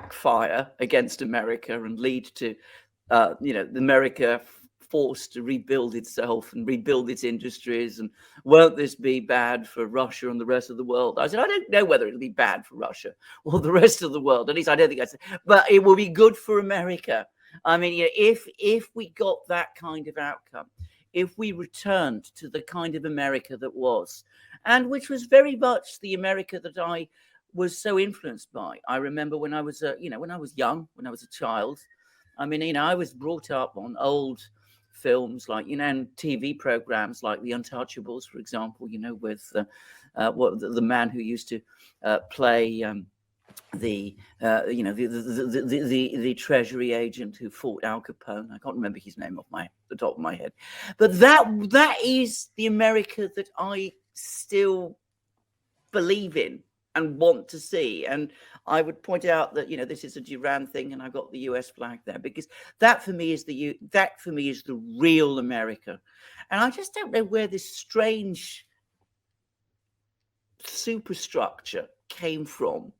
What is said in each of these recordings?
backfire against America and lead to, America forced to rebuild itself and rebuild its industries. And won't this be bad for Russia and the rest of the world? I said, I don't know whether it'll be bad for Russia or the rest of the world. At least I don't think I said, but it will be good for America. I mean, if we got that kind of outcome, if we returned to the kind of America that was, and which was very much the America that I was so influenced by. I remember when I was, when I was young, when I was a child, I mean, I was brought up on old films like, and TV programs like The Untouchables, for example, with the man who used to play the Treasury agent who fought Al Capone. I can't remember his name off the top of my head, but that is the America that I still believe in and want to see. And I would point out that this is a Duran thing, and I've got the US flag there because that for me is the real America. And I just don't know where this strange superstructure came from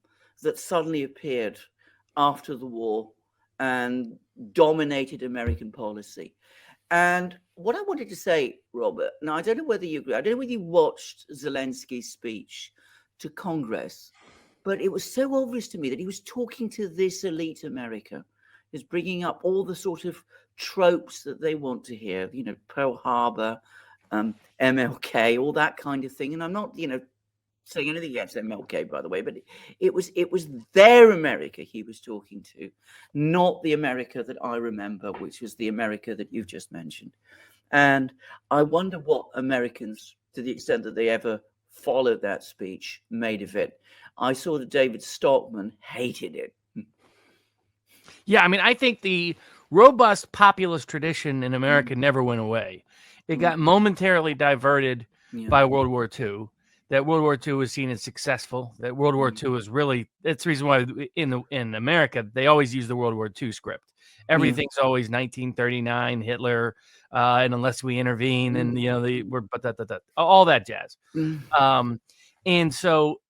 that suddenly appeared after the war and dominated American policy. And what I wanted to say, Robert, now I don't know whether you agree, I don't know whether you watched Zelensky's speech to Congress, but it was so obvious to me that he was talking to this elite America. He's bringing up all the sort of tropes that they want to hear, Pearl Harbor, MLK, all that kind of thing. And I'm not, saying anything against MLK, by the way, but it was their America he was talking to, not the America that I remember, which was the America that you've just mentioned. And I wonder what Americans, to the extent that they ever followed that speech, made of it. I saw that David Stockman hated it. Yeah, I mean, I think the robust populist tradition in America never went away. It got momentarily diverted by World War II. That World War II was seen as successful. That World War II was really, that's the reason why in America, they always use the World War II script. Everything's always 1939, Hitler, and unless we intervene, and all that jazz. And so,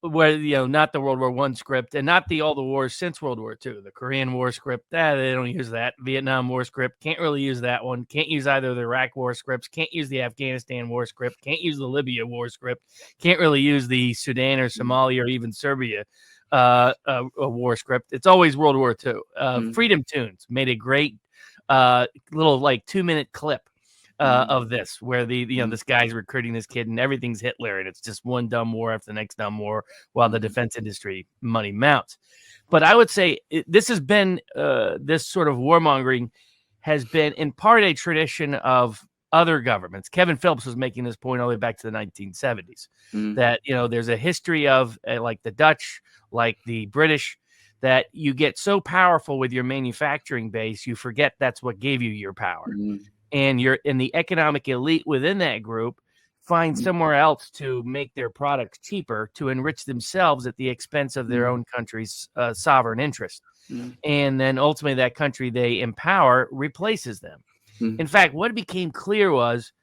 where not the World War I script, and not all the wars since World War II, the Korean War script, they don't use that. Vietnam War script, can't really use that one. Can't use either the Iraq War scripts. Can't use the Afghanistan War script. Can't use the Libya War script. Can't really use the Sudan or Somalia or even Serbia a war script. It's always World War II. Freedom Tunes made a great little 2-minute clip of this, where this guy's recruiting this kid and everything's Hitler, and it's just one dumb war after the next dumb war while the defense industry money mounts. But I would say this has been this sort of warmongering has been in part a tradition of other governments. Kevin Phillips was making this point all the way back to the 1970s that there's a history of like the Dutch, like the British, that you get so powerful with your manufacturing base, you forget that's what gave you your power. And you're in the economic elite within that group find somewhere else to make their products cheaper to enrich themselves at the expense of their own country's sovereign interest. And then ultimately that country they empower replaces them. In fact, what became clear was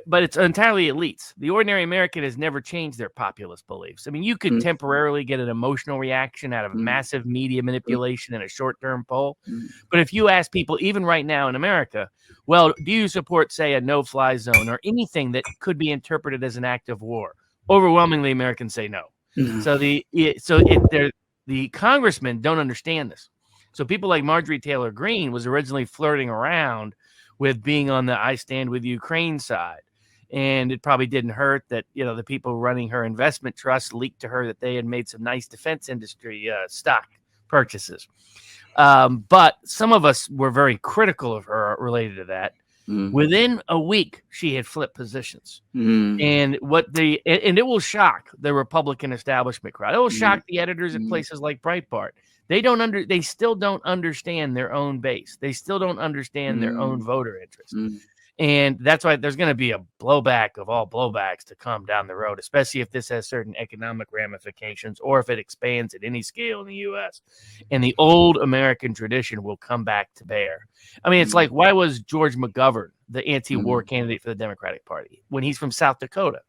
but it's entirely elites. The ordinary American has never changed their populist beliefs. I mean, you could temporarily get an emotional reaction out of massive media manipulation and a short-term poll. But if you ask people, even right now in America, well, do you support, say, a no-fly zone or anything that could be interpreted as an act of war? Overwhelmingly, Americans say no. So the congressmen don't understand this. So people like Marjorie Taylor Greene was originally flirting around with being on the I Stand With Ukraine side. And it probably didn't hurt that, the people running her investment trust leaked to her that they had made some nice defense industry stock purchases. But some of us were very critical of her related to that. Within a week, she had flipped positions. And it will shock the Republican establishment crowd. It will shock the editors at places like Breitbart. They still don't understand their own base. They still don't understand their own voter interest. And that's why there's going to be a blowback of all blowbacks to come down the road, especially if this has certain economic ramifications or if it expands at any scale in the U.S. And the old American tradition will come back to bear. I mean, it's like, why was George McGovern the anti-war candidate for the Democratic Party when he's from South Dakota?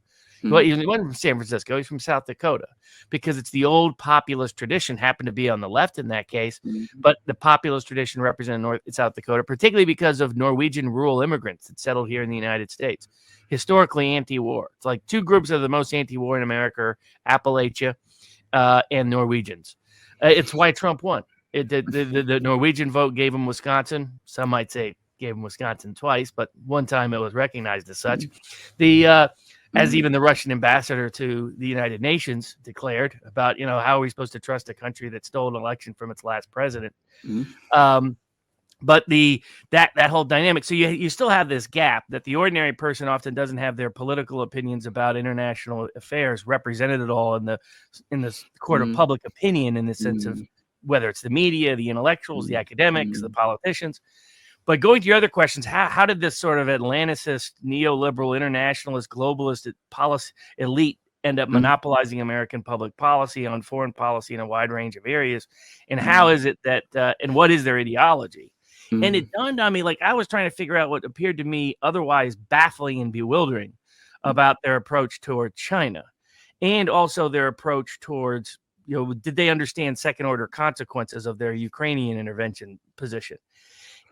Well, he wasn't from San Francisco. He's from South Dakota, because it's the old populist tradition. Happened to be on the left in that case, but the populist tradition represented North and South Dakota, particularly because of Norwegian rural immigrants that settled here in the United States. Historically anti-war. It's like two groups of the most anti-war in America: Appalachia and Norwegians. It's why Trump won. The Norwegian vote gave him Wisconsin. Some might say gave him Wisconsin twice, but one time it was recognized as such. As even the Russian ambassador to the United Nations declared about, how are we supposed to trust a country that stole an election from its last president? But that whole dynamic. So you still have this gap that the ordinary person often doesn't have their political opinions about international affairs represented at all in the court of public opinion, in the sense of whether it's the media, the intellectuals, the academics, the politicians. But going to your other questions, how did this sort of Atlanticist, neoliberal, internationalist, globalist policy elite end up monopolizing American public policy on foreign policy in a wide range of areas? And how is it that, and what is their ideology? And it dawned on me, like, I was trying to figure out what appeared to me otherwise baffling and bewildering about their approach toward China, and also their approach towards, did they understand second order consequences of their Ukrainian intervention position?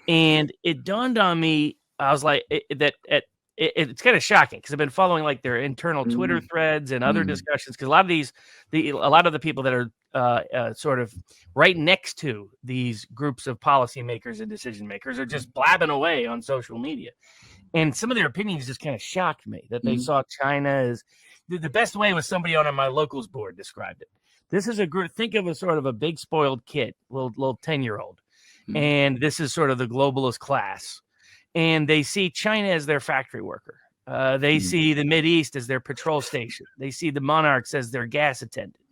And it dawned on me, I was like, it's kind of shocking, because I've been following like their internal Twitter threads and other discussions, because a lot of the people that are sort of right next to these groups of policymakers and decision makers are just blabbing away on social media. And some of their opinions just kind of shocked me, that they saw China as the best way was somebody on my locals board described it. This is a group, think of a sort of a big spoiled kid, little 10-year-old. And this is sort of the globalist class. And they see China as their factory worker. They see the Mideast as their patrol station. They see the monarchs as their gas attendant.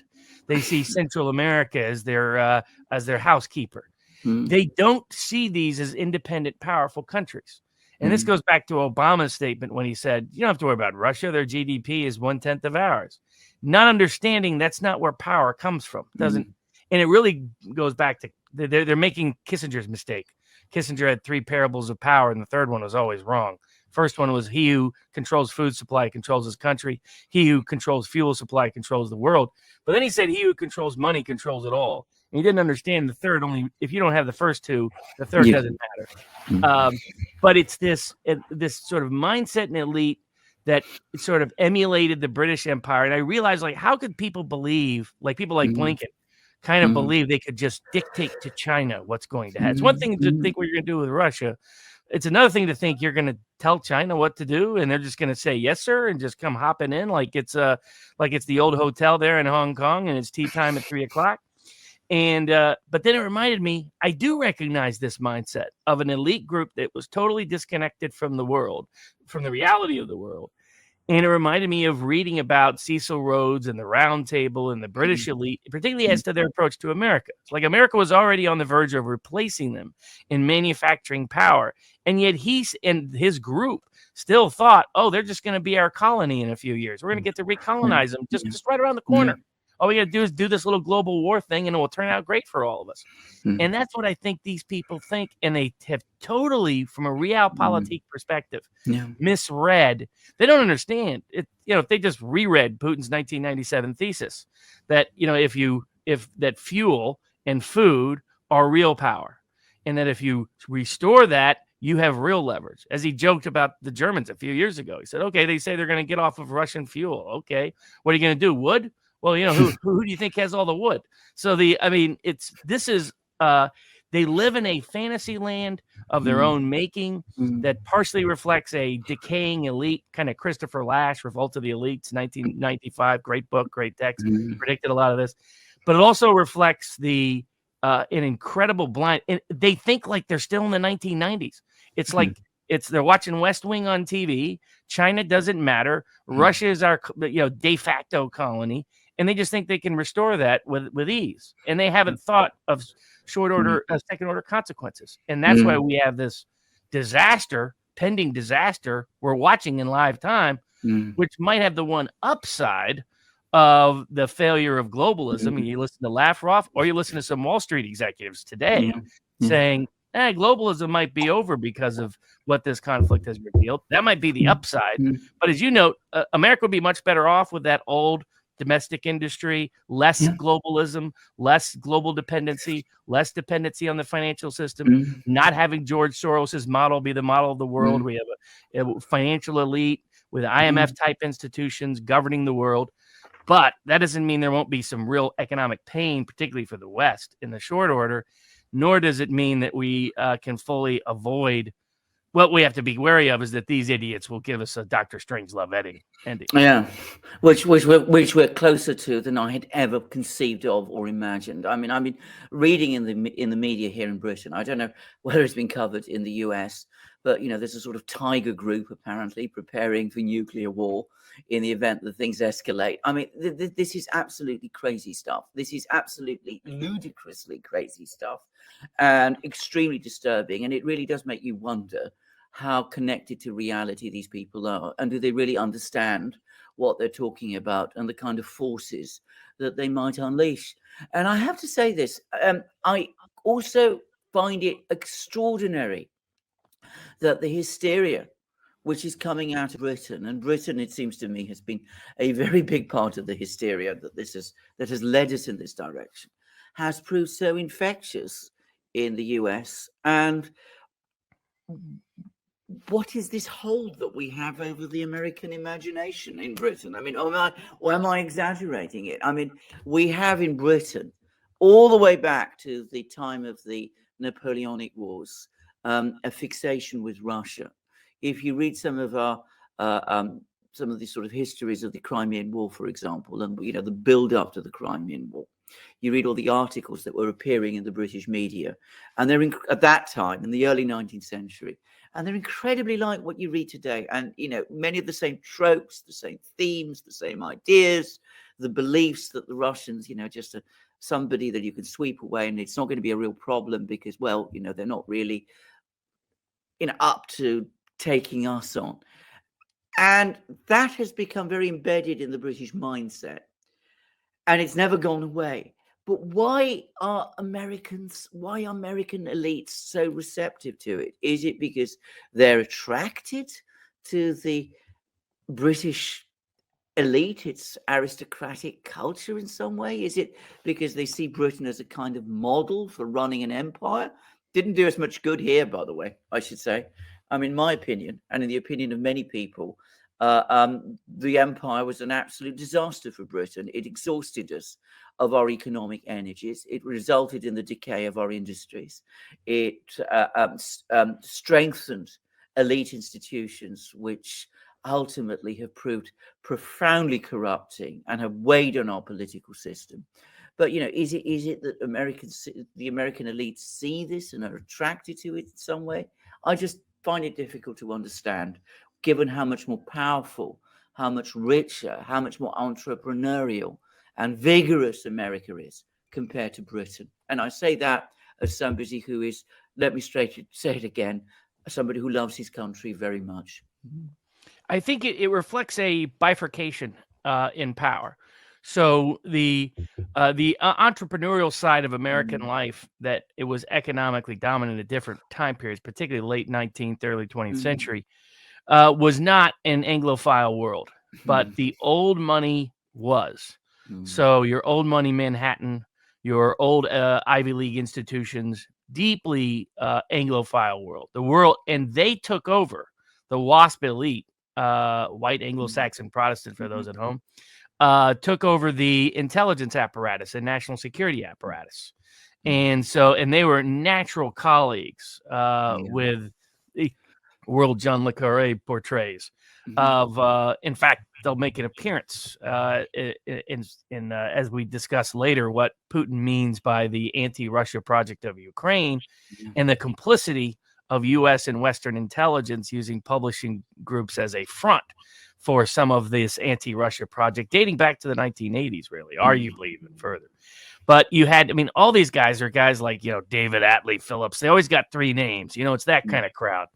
They see Central America as their housekeeper. They don't see these as independent, powerful countries. And this goes back to Obama's statement when he said, you don't have to worry about Russia. Their GDP is 1/10 of ours. Not understanding that's not where power comes from. And it really goes back to, they're making Kissinger's mistake. Kissinger had 3 parables of power, and the third one was always wrong. First one was, he who controls food supply controls his country. He who controls fuel supply controls the world. But then he said, he who controls money controls it all. And he didn't understand the third. Only if you don't have the first two, the third doesn't matter. But it's this sort of mindset and elite that sort of emulated the British Empire. And I realized, like, how could people believe, like people like Blinken, kind of believe they could just dictate to China what's going to happen? It's one thing to think what you're going to do with Russia. It's another thing to think you're going to tell China what to do, and they're just going to say yes, sir, and just come hopping in like it's the old hotel there in Hong Kong, and it's tea time at 3:00. And but then it reminded me, I do recognize this mindset of an elite group that was totally disconnected from the world, from the reality of the world. And it reminded me of reading about Cecil Rhodes and the Round Table and the British elite, particularly as to their approach to America. It's like America was already on the verge of replacing them in manufacturing power. And yet he and his group still thought, oh, they're just going to be our colony in a few years. We're going to get to recolonize them just right around the corner. All we got to do is do this little global war thing, and it will turn out great for all of us. And that's what I think these people think. And they have totally, from a realpolitik perspective, misread. They don't understand it. If they just reread Putin's 1997 thesis that, if that fuel and food are real power, and that if you restore that, you have real leverage. As he joked about the Germans a few years ago, he said, okay, they say they're going to get off of Russian fuel. Okay, what are you going to do? Wood? Well, who do you think has all the wood? So they live in a fantasy land of their own making that partially reflects a decaying elite, kind of Christopher Lasch, Revolt of the Elites, 1995, great book, great text, predicted a lot of this. But it also reflects an incredible blind. And they think like they're still in the 1990s. It's like they're watching West Wing on TV. China doesn't matter. Russia is our de facto colony. And they just think they can restore that with ease. And they haven't thought of second order consequences. And that's why we have this pending disaster we're watching in live time, which might have the one upside of the failure of globalism. And you listen to Lavrov, or you listen to some Wall Street executives today saying, globalism might be over because of what this conflict has revealed. That might be the upside. But as you note, America would be much better off with that old domestic industry, less globalism, less global dependency, less dependency on the financial system, not having George Soros's model be the model of the world. We have a financial elite with IMF type institutions governing the world. But that doesn't mean there won't be some real economic pain, particularly for the West in the short order, nor does it mean that we can fully avoid. What we have to be wary of is that these idiots will give us a Dr. Strangelove ending. Yeah, which we're closer to than I had ever conceived of or imagined. I mean, I've been reading in the media here in Britain. I don't know whether it's been covered in the US, but there's a sort of tiger group apparently preparing for nuclear war in the event that things escalate. I mean, this is absolutely crazy stuff. This is absolutely ludicrously crazy stuff, and extremely disturbing. And it really does make you wonder how connected to reality these people are, and do they really understand what they're talking about and the kind of forces that they might unleash. And I have to say this, I also find it extraordinary that the hysteria which is coming out of Britain, and Britain, it seems to me, has been a very big part of the hysteria that has led us in this direction, has proved so infectious in the US. And what is this hold that we have over the American imagination in Britain? I mean, am I exaggerating it? I mean, we have in Britain, all the way back to the time of the Napoleonic Wars, a fixation with Russia. If you read some of the sort of histories of the Crimean War, for example, and the build up to the Crimean War, you read all the articles that were appearing in the British media, and they're at that time in the early 19th century, and they're incredibly like what you read today. And many of the same tropes, the same themes, the same ideas, the beliefs that the Russians, just somebody that you can sweep away, and it's not going to be a real problem because, well, they're not really, up to taking us on. And that has become very embedded in the British mindset, and it's never gone away. But why are American elites so receptive to it? Is it because they're attracted to the British elite, its aristocratic culture in some way? Is it because they see Britain as a kind of model for running an empire? Didn't do us much good here, by the way, I should say. In my opinion, and in the opinion of many people, the empire was an absolute disaster for Britain. It exhausted us of our economic energies. It resulted in the decay of our industries. It strengthened elite institutions, which ultimately have proved profoundly corrupting and have weighed on our political system. But is it that the American elites see this and are attracted to it in some way? I just find it difficult to understand, given how much more powerful, how much richer, how much more entrepreneurial and vigorous America is compared to Britain. And I say that as somebody who is, let me say it again, somebody who loves his country very much. I think it reflects a bifurcation in power. So the entrepreneurial side of American life, that it was economically dominant at different time periods, particularly late 19th, early 20th century, was not an Anglophile world, but the old money was. So your old money Manhattan, your old Ivy League institutions, deeply Anglophile world, the world, and they took over the WASP elite, white Anglo-Saxon Protestant for those at home. Took over the intelligence apparatus and national security apparatus. And they were natural colleagues with the world John le Carré portrays of, in fact, they'll make an appearance in as we discuss later, what Putin means by the anti-Russia project of Ukraine and the complicity of U.S. and Western intelligence using publishing groups as a front for some of this anti-Russia project dating back to the 1980s, really, arguably even further. But you had, all these guys are guys like, David Atlee Phillips. They always got three names. It's that kind of crowd.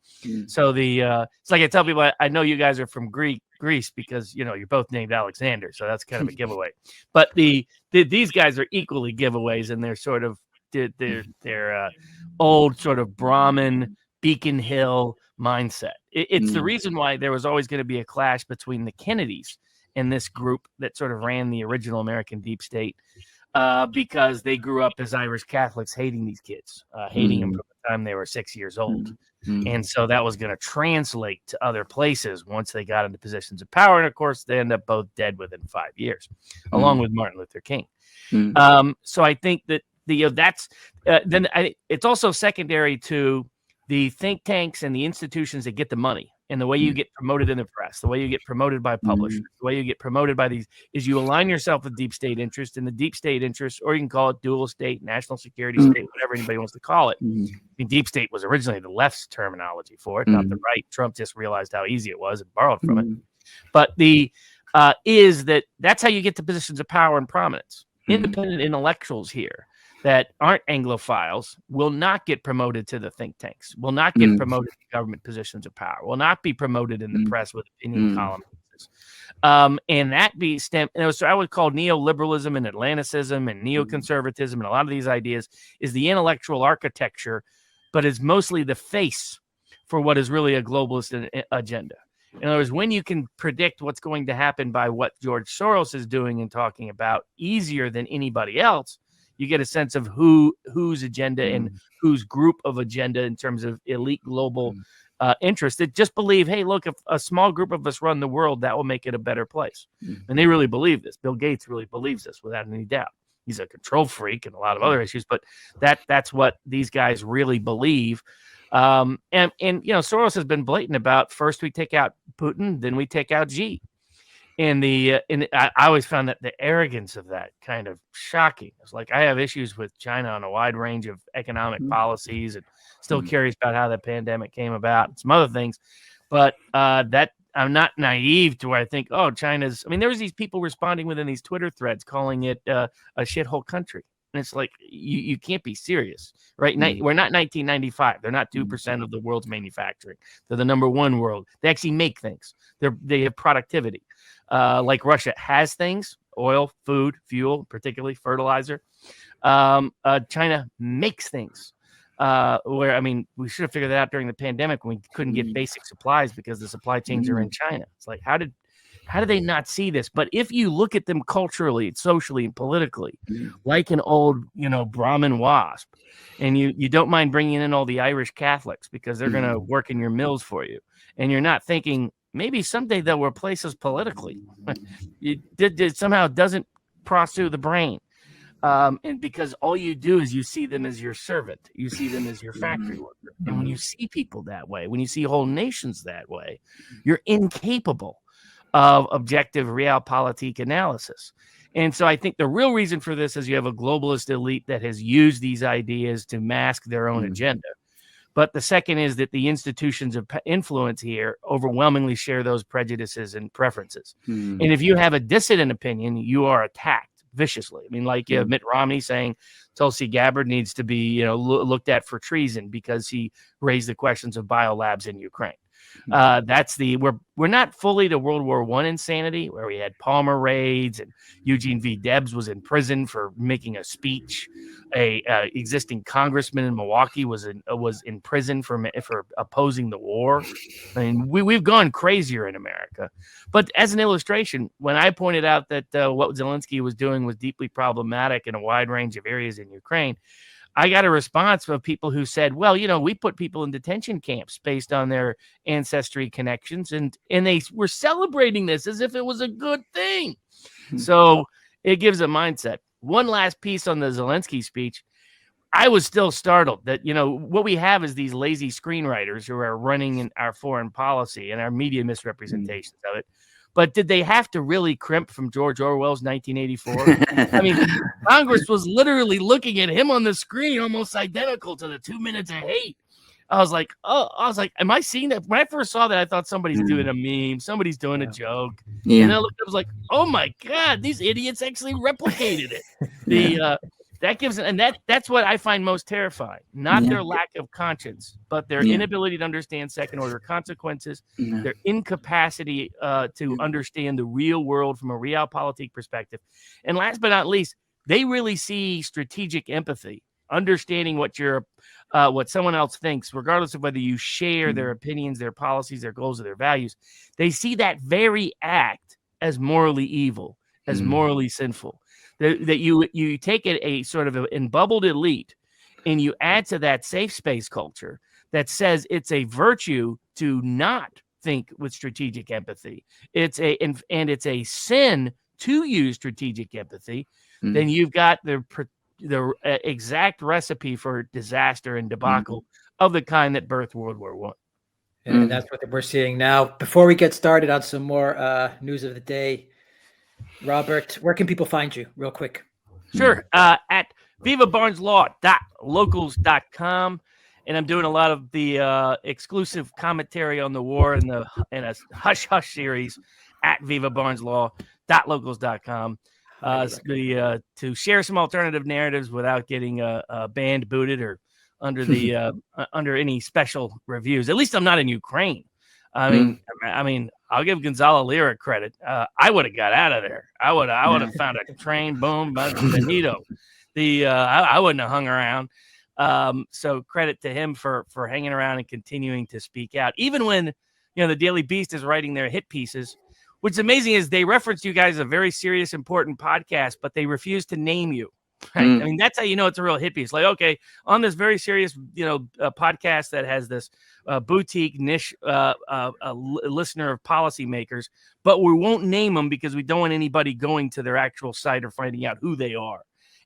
So it's like I tell people, I know you guys are from Greece because, you're both named Alexander. So that's kind of a giveaway. But these guys are equally giveaways in their sort of their old sort of Brahmin Beacon Hill mindset. It's the reason why there was always going to be a clash between the Kennedys and this group that sort of ran the original American deep state, because they grew up as Irish Catholics, hating these kids, hating them from the time they were 6 years old. And so that was going to translate to other places once they got into positions of power. And of course, they end up both dead within 5 years, along with Martin Luther King. So I think that it's also secondary to the think tanks and the institutions that get the money, and the way you get promoted in the press, the way you get promoted by publishers, the way you get promoted by these is you align yourself with deep state interests, and the deep state interests, or you can call it dual state, national security state, whatever anybody wants to call it. I mean, deep state was originally the left's terminology for it, not the right. Trump just realized how easy it was and borrowed from it. But that's how you get to positions of power and prominence. Independent intellectuals here that aren't Anglophiles will not get promoted to the think tanks, will not get promoted to government positions of power, will not be promoted in the press with opinion columns. And that be stem. So I would call neoliberalism and Atlanticism and neoconservatism and a lot of these ideas is the intellectual architecture, but it's mostly the face for what is really a globalist agenda. In other words, when you can predict what's going to happen by what George Soros is doing and talking about easier than anybody else, you get a sense of whose agenda and whose group of agenda in terms of elite global interest that just believe, hey, look, if a small group of us run the world, that will make it a better place. And they really believe this. Bill Gates really believes this without any doubt. He's a control freak and a lot of other issues, but that's what these guys really believe. And Soros has been blatant about first we take out Putin, then we take out Xi. And I always found that the arrogance of that kind of shocking. It's like I have issues with China on a wide range of economic policies, and still curious about how the pandemic came about and some other things. But that I'm not naive to where I think, oh, China's. I mean, there was these people responding within these Twitter threads calling it a shithole country, and it's like you can't be serious, right? We're not 1995. They're not 2% of the world's manufacturing. They're the number one world. They actually make things. They have productivity. Like Russia has things, oil, food, fuel, particularly fertilizer. China makes things. We should have figured that out during the pandemic when we couldn't get basic supplies because the supply chains are in China. It's like, how did they not see this? But if you look at them culturally, socially, and politically, like an old, Brahmin wasp, and you don't mind bringing in all the Irish Catholics because they're going to work in your mills for you, and you're not thinking, maybe someday they'll replace us politically. It somehow doesn't cross through the brain. And because all you do is you see them as your servant. You see them as your factory worker. And when you see people that way, when you see whole nations that way, you're incapable of objective realpolitik analysis. And so I think the real reason for this is you have a globalist elite that has used these ideas to mask their own agenda. But the second is that the institutions of influence here overwhelmingly share those prejudices and preferences. And if you have a dissident opinion, you are attacked viciously. I mean, like you have Mitt Romney saying Tulsi Gabbard needs to be, looked at for treason because he raised the questions of biolabs in Ukraine. We're not fully to World War I insanity where we had Palmer raids and Eugene V. Debs was in prison for making a speech. A existing congressman in Milwaukee was in prison for opposing the war. I mean, we've gone crazier in America. But as an illustration, when I pointed out that what Zelensky was doing was deeply problematic in a wide range of areas in Ukraine, I got a response from people who said, well, we put people in detention camps based on their ancestry connections, and they were celebrating this as if it was a good thing. So it gives a mindset. One last piece on the Zelensky speech. I was still startled that, what we have is these lazy screenwriters who are running in our foreign policy and our media misrepresentations of it. But did they have to really crimp from George Orwell's 1984? I mean, Congress was literally looking at him on the screen, almost identical to the 2 minutes of hate. I was like, am I seeing that? When I first saw that, I thought somebody's doing a meme. Somebody's doing a joke. Yeah. And I was like, oh my God, these idiots actually replicated it. That's what I find most terrifying. Not their lack of conscience, but their inability to understand second order consequences, their incapacity to understand the real world from a realpolitik perspective. And last but not least, they really see strategic empathy understanding what someone else thinks, regardless of whether you share their opinions, their policies, their goals, or their values. They see that very act as morally evil, as morally sinful. That you take a sort of an bubbled elite, and you add to that safe space culture that says it's a virtue to not think with strategic empathy. It's a sin to use strategic empathy. Then you've got the exact recipe for disaster and debacle of the kind that birthed World War I. And that's what we're seeing now. Before we get started on some more news of the day, Robert, where can people find you real quick? Sure. At vivabarneslaw.locals.com. And I'm doing a lot of the exclusive commentary on the war in a hush hush series at vivabarneslaw.locals.com. To share some alternative narratives without getting banned, booted, or under the under any special reviews. At least I'm not in Ukraine. I mean, I'll give Gonzalo Lira credit. I would have got out of there. I would have found a train. Boom, Benito. I wouldn't have hung around. So credit to him for hanging around and continuing to speak out, even when the Daily Beast is writing their hit pieces. What's amazing is they reference you guys as a very serious, important podcast, but they refuse to name you. Right? I mean, that's how you know it's a real hit piece. Like, okay, on this very serious, podcast that has this boutique niche listener of policymakers, but we won't name them because we don't want anybody going to their actual site or finding out who they are.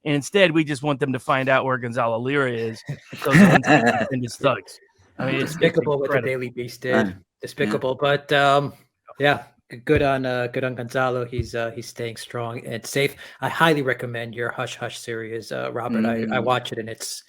And instead, we just want them to find out where Gonzalo Lira is. So his thugs. I mean, it's despicable what the Daily Beast did. Despicable, but good on Gonzalo. He's staying strong and safe. I highly recommend your Hush Hush series, Robert. I watch it and it's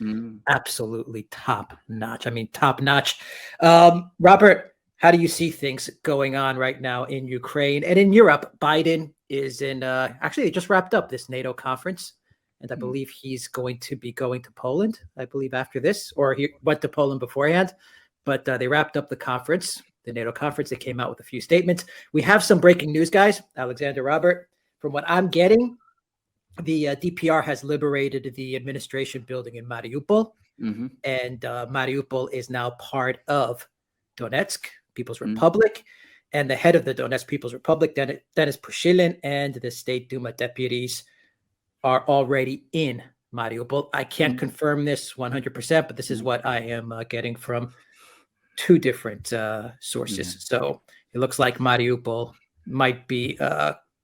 absolutely top notch. I mean, top notch. Robert, how do you see things going on right now in Ukraine and in Europe? Biden is in. Actually, they just wrapped up this NATO conference. And I believe he's going to be going to Poland, I believe, after this, or he went to Poland beforehand. But they wrapped up the conference, the NATO conference. They came out with a few statements. We have some breaking news, guys. Alexander, Robert, from what I'm getting, the DPR has liberated the administration building in Mariupol. And Mariupol is now part of Donetsk People's Republic. And the head of the Donetsk People's Republic, Denis Pushilin, and the State Duma deputies are already in Mariupol. I can't confirm this 100%, but this is what I am getting from two different sources. So it looks like Mariupol might be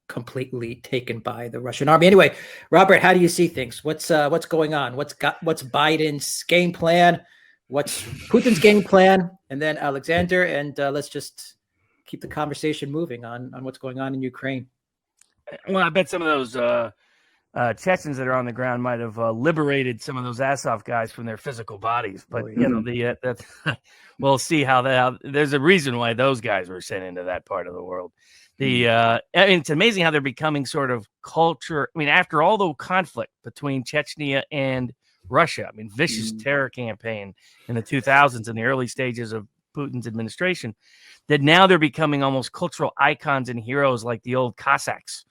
completely taken by the Russian army. Anyway, Robert, how do you see things? What's going on? What's Biden's game plan? What's Putin's game plan? And then Alexander, and let's just keep the conversation moving on what's going on in Ukraine. Well, I bet some of those Chechens that are on the ground might have liberated some of those Azov guys from their physical bodies, but we'll see how there's a reason why those guys were sent into that part of the world. It's amazing how they're becoming sort of culture. I mean, after all the conflict between Chechnya and Russia, I mean, vicious terror campaign in the 2000s in the early stages of Putin's administration, that now they're becoming almost cultural icons and heroes like the old Cossacks.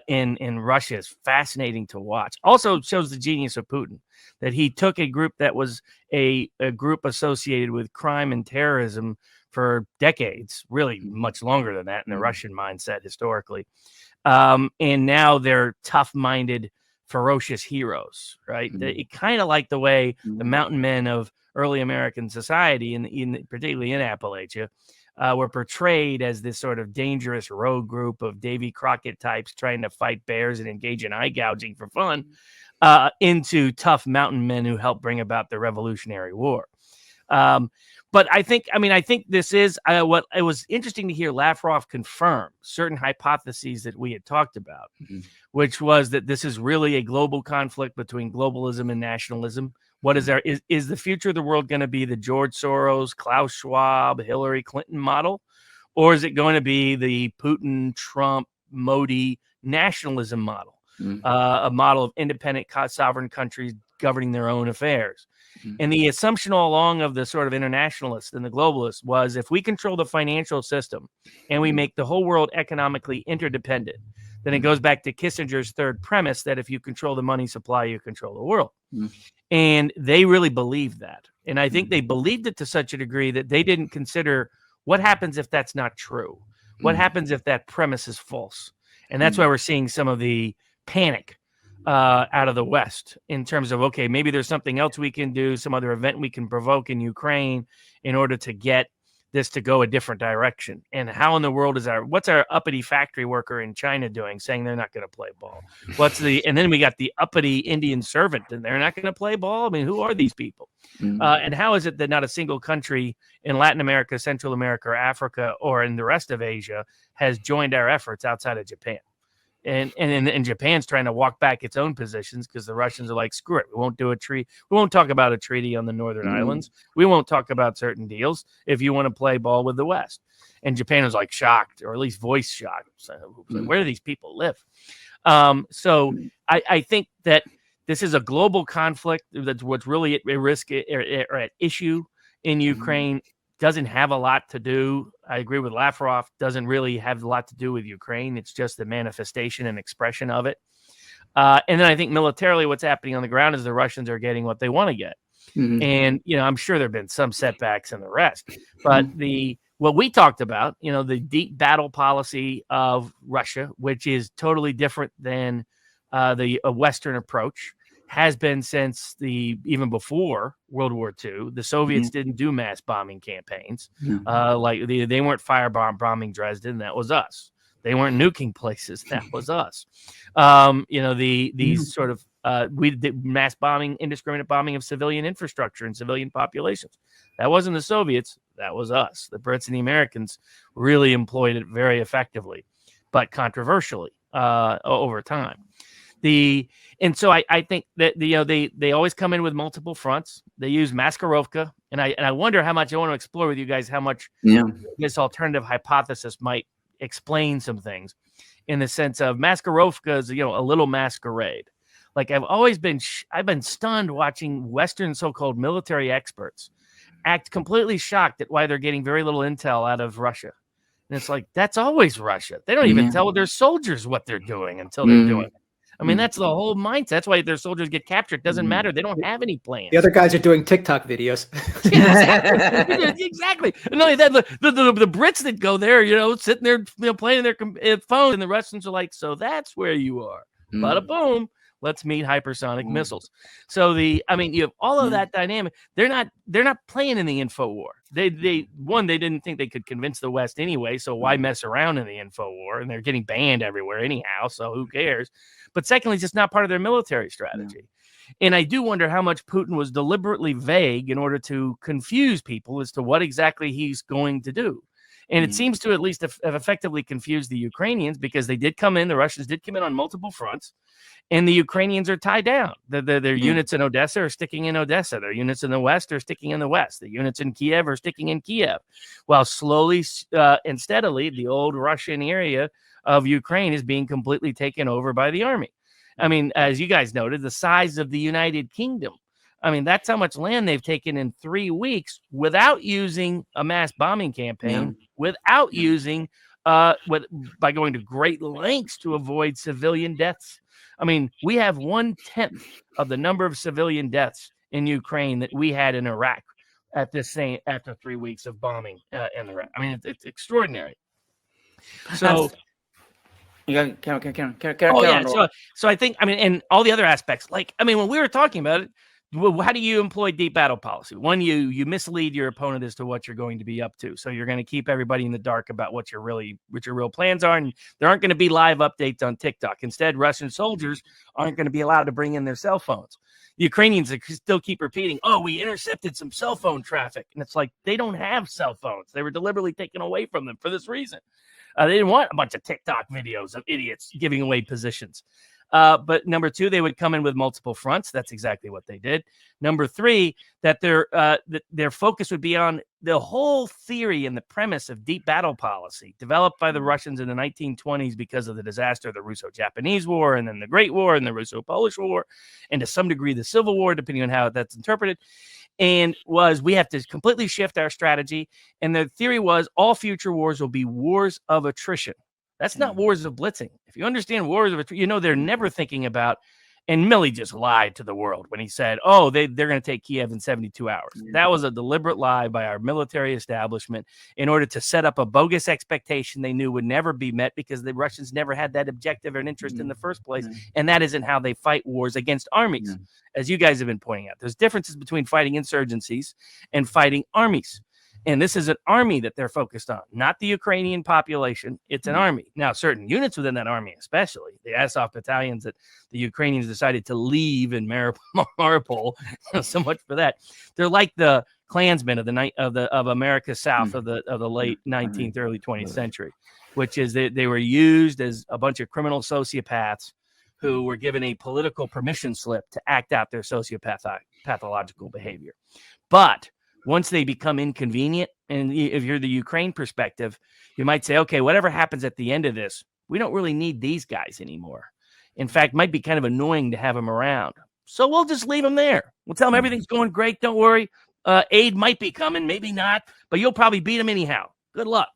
In Russia is fascinating to watch. Also shows the genius of Putin, that he took a group that was a group associated with crime and terrorism for decades, really much longer than that in the Russian mindset historically. And now they're tough-minded, ferocious heroes, right? It kind of like the way the mountain men of early American society, particularly in Appalachia, were portrayed as this sort of dangerous rogue group of Davy Crockett types trying to fight bears and engage in eye gouging for fun, into tough mountain men who helped bring about the Revolutionary War. But I think this is what it was interesting to hear Lavrov confirm certain hypotheses that we had talked about, which was that this is really a global conflict between globalism and nationalism. What is is the future of the world going to be the George Soros, Klaus Schwab, Hillary Clinton model? Or is it going to be the Putin, Trump, Modi nationalism model, a model of independent sovereign countries governing their own affairs? And the assumption all along of the sort of internationalists and the globalists was if we control the financial system and we make the whole world economically interdependent, then it goes back to Kissinger's third premise that if you control the money supply, you control the world. And they really believed that. And I think they believed it to such a degree that they didn't consider what happens if that's not true. What happens if that premise is false? And that's why we're seeing some of the panic out of the West in terms of, okay, maybe there's something else we can do, some other event we can provoke in Ukraine in order to get this to go a different direction. And how in the world is what's our uppity factory worker in China doing, saying they're not going to play ball? And then we got the uppity Indian servant, and they're not going to play ball. I mean, who are these people? And how is it that not a single country in Latin America, Central America, or Africa, or in the rest of Asia has joined our efforts outside of Japan? And Japan's trying to walk back its own positions because the Russians are like, screw it. We won't do a treaty. We won't talk about a treaty on the Northern Islands. We won't talk about certain deals if you want to play ball with the West. And Japan was like shocked, or at least voice shocked. So, where do these people live? So I think that this is a global conflict. That's what's really at risk or at issue in Ukraine. Doesn't have a lot to do. I agree with Lavrov. Doesn't really have a lot to do with Ukraine. It's just the manifestation and expression of it. And then I think militarily, what's happening on the ground is the Russians are getting what they want to get. And I'm sure there've been some setbacks in the rest. But what we talked about, the deep battle policy of Russia, which is totally different than the Western approach, has been since even before World War II. The Soviets didn't do mass bombing campaigns. Like they weren't bombing Dresden. That was us. They weren't nuking places. That was us. These sort of we did mass bombing, indiscriminate bombing of civilian infrastructure and civilian populations. That wasn't the Soviets. That was us. The Brits and the Americans really employed it very effectively, but controversially over time. And so I think that they always come in with multiple fronts. They use Maskirovka, and I wonder how much I want to explore with you guys how much this alternative hypothesis might explain some things, in the sense of Maskirovka is a little masquerade. Like I've been stunned watching Western so-called military experts act completely shocked at why they're getting very little intel out of Russia. And it's like, that's always Russia. They don't even tell their soldiers what they're doing until they're doing it. I mean, that's the whole mindset. That's why their soldiers get captured. It doesn't matter. They don't have any plans. The other guys are doing TikTok videos. Exactly. And not only that, the Brits that go there, sitting there, playing their phone, and the Russians are like, so that's where you are. Bada boom. Let's meet hypersonic missiles. So you have all of that dynamic. They're not playing in the info war. They didn't think they could convince the West anyway. So why mess around in the info war? And they're getting banned everywhere anyhow. So who cares? But secondly, it's just not part of their military strategy. And I do wonder how much Putin was deliberately vague in order to confuse people as to what exactly he's going to do. And it seems to at least have effectively confused the Ukrainians, because the Russians did come in on multiple fronts, and the Ukrainians are tied down. Their units in Odessa are sticking in Odessa. Their units in the West are sticking in the West. The units in Kiev are sticking in Kiev. While slowly and steadily, the old Russian area of Ukraine is being completely taken over by the army. I mean, as you guys noted, the size of the United Kingdom. I mean, that's how much land they've taken in 3 weeks without using a mass bombing campaign, without using, by going to great lengths to avoid civilian deaths. I mean, we have 1/10 of the number of civilian deaths in Ukraine that we had in Iraq after 3 weeks of bombing in Iraq. I mean, it's extraordinary. So. So I think, and all the other aspects, when we were talking about it, how do you employ deep battle policy? One, you mislead your opponent as to what you're going to be up to. So you're going to keep everybody in the dark about what your real plans are. And there aren't going to be live updates on TikTok. Instead, Russian soldiers aren't going to be allowed to bring in their cell phones. The Ukrainians still keep repeating, we intercepted some cell phone traffic. And it's like, they don't have cell phones. They were deliberately taken away from them for this reason. They didn't want a bunch of TikTok videos of idiots giving away positions. But number two, they would come in with multiple fronts. That's exactly what they did. Number three, that their focus would be on the whole theory and the premise of deep battle policy developed by the Russians in the 1920s because of the disaster of the Russo-Japanese War, and then the Great War, and the Russo-Polish War, and to some degree the Civil War, depending on how that's interpreted. And we have to completely shift our strategy. And the theory was all future wars will be wars of attrition. That's not wars of blitzing. If you understand wars of attrition, they're never thinking about. And Milley just lied to the world when he said, "Oh, they're going to take Kiev in 72 hours." That was a deliberate lie by our military establishment in order to set up a bogus expectation they knew would never be met, because the Russians never had that objective or an interest in the first place. And that isn't how they fight wars against armies, as you guys have been pointing out. There's differences between fighting insurgencies and fighting armies. And this is an army that they're focused on, not the Ukrainian population. It's an army. Now, certain units within that army, especially the Azov battalions that the Ukrainians decided to leave in Mariupol, so much for that. They're like the Klansmen of America's South of the late 19th, early 20th century, which is they were used as a bunch of criminal sociopaths who were given a political permission slip to act out their pathological behavior. But once they become inconvenient, and if you're the Ukraine perspective, you might say, okay, whatever happens at the end of this, we don't really need these guys anymore. In fact, it might be kind of annoying to have them around. So we'll just leave them there. We'll tell them everything's going great. Don't worry. Aid might be coming, maybe not, but you'll probably beat them anyhow. Good luck.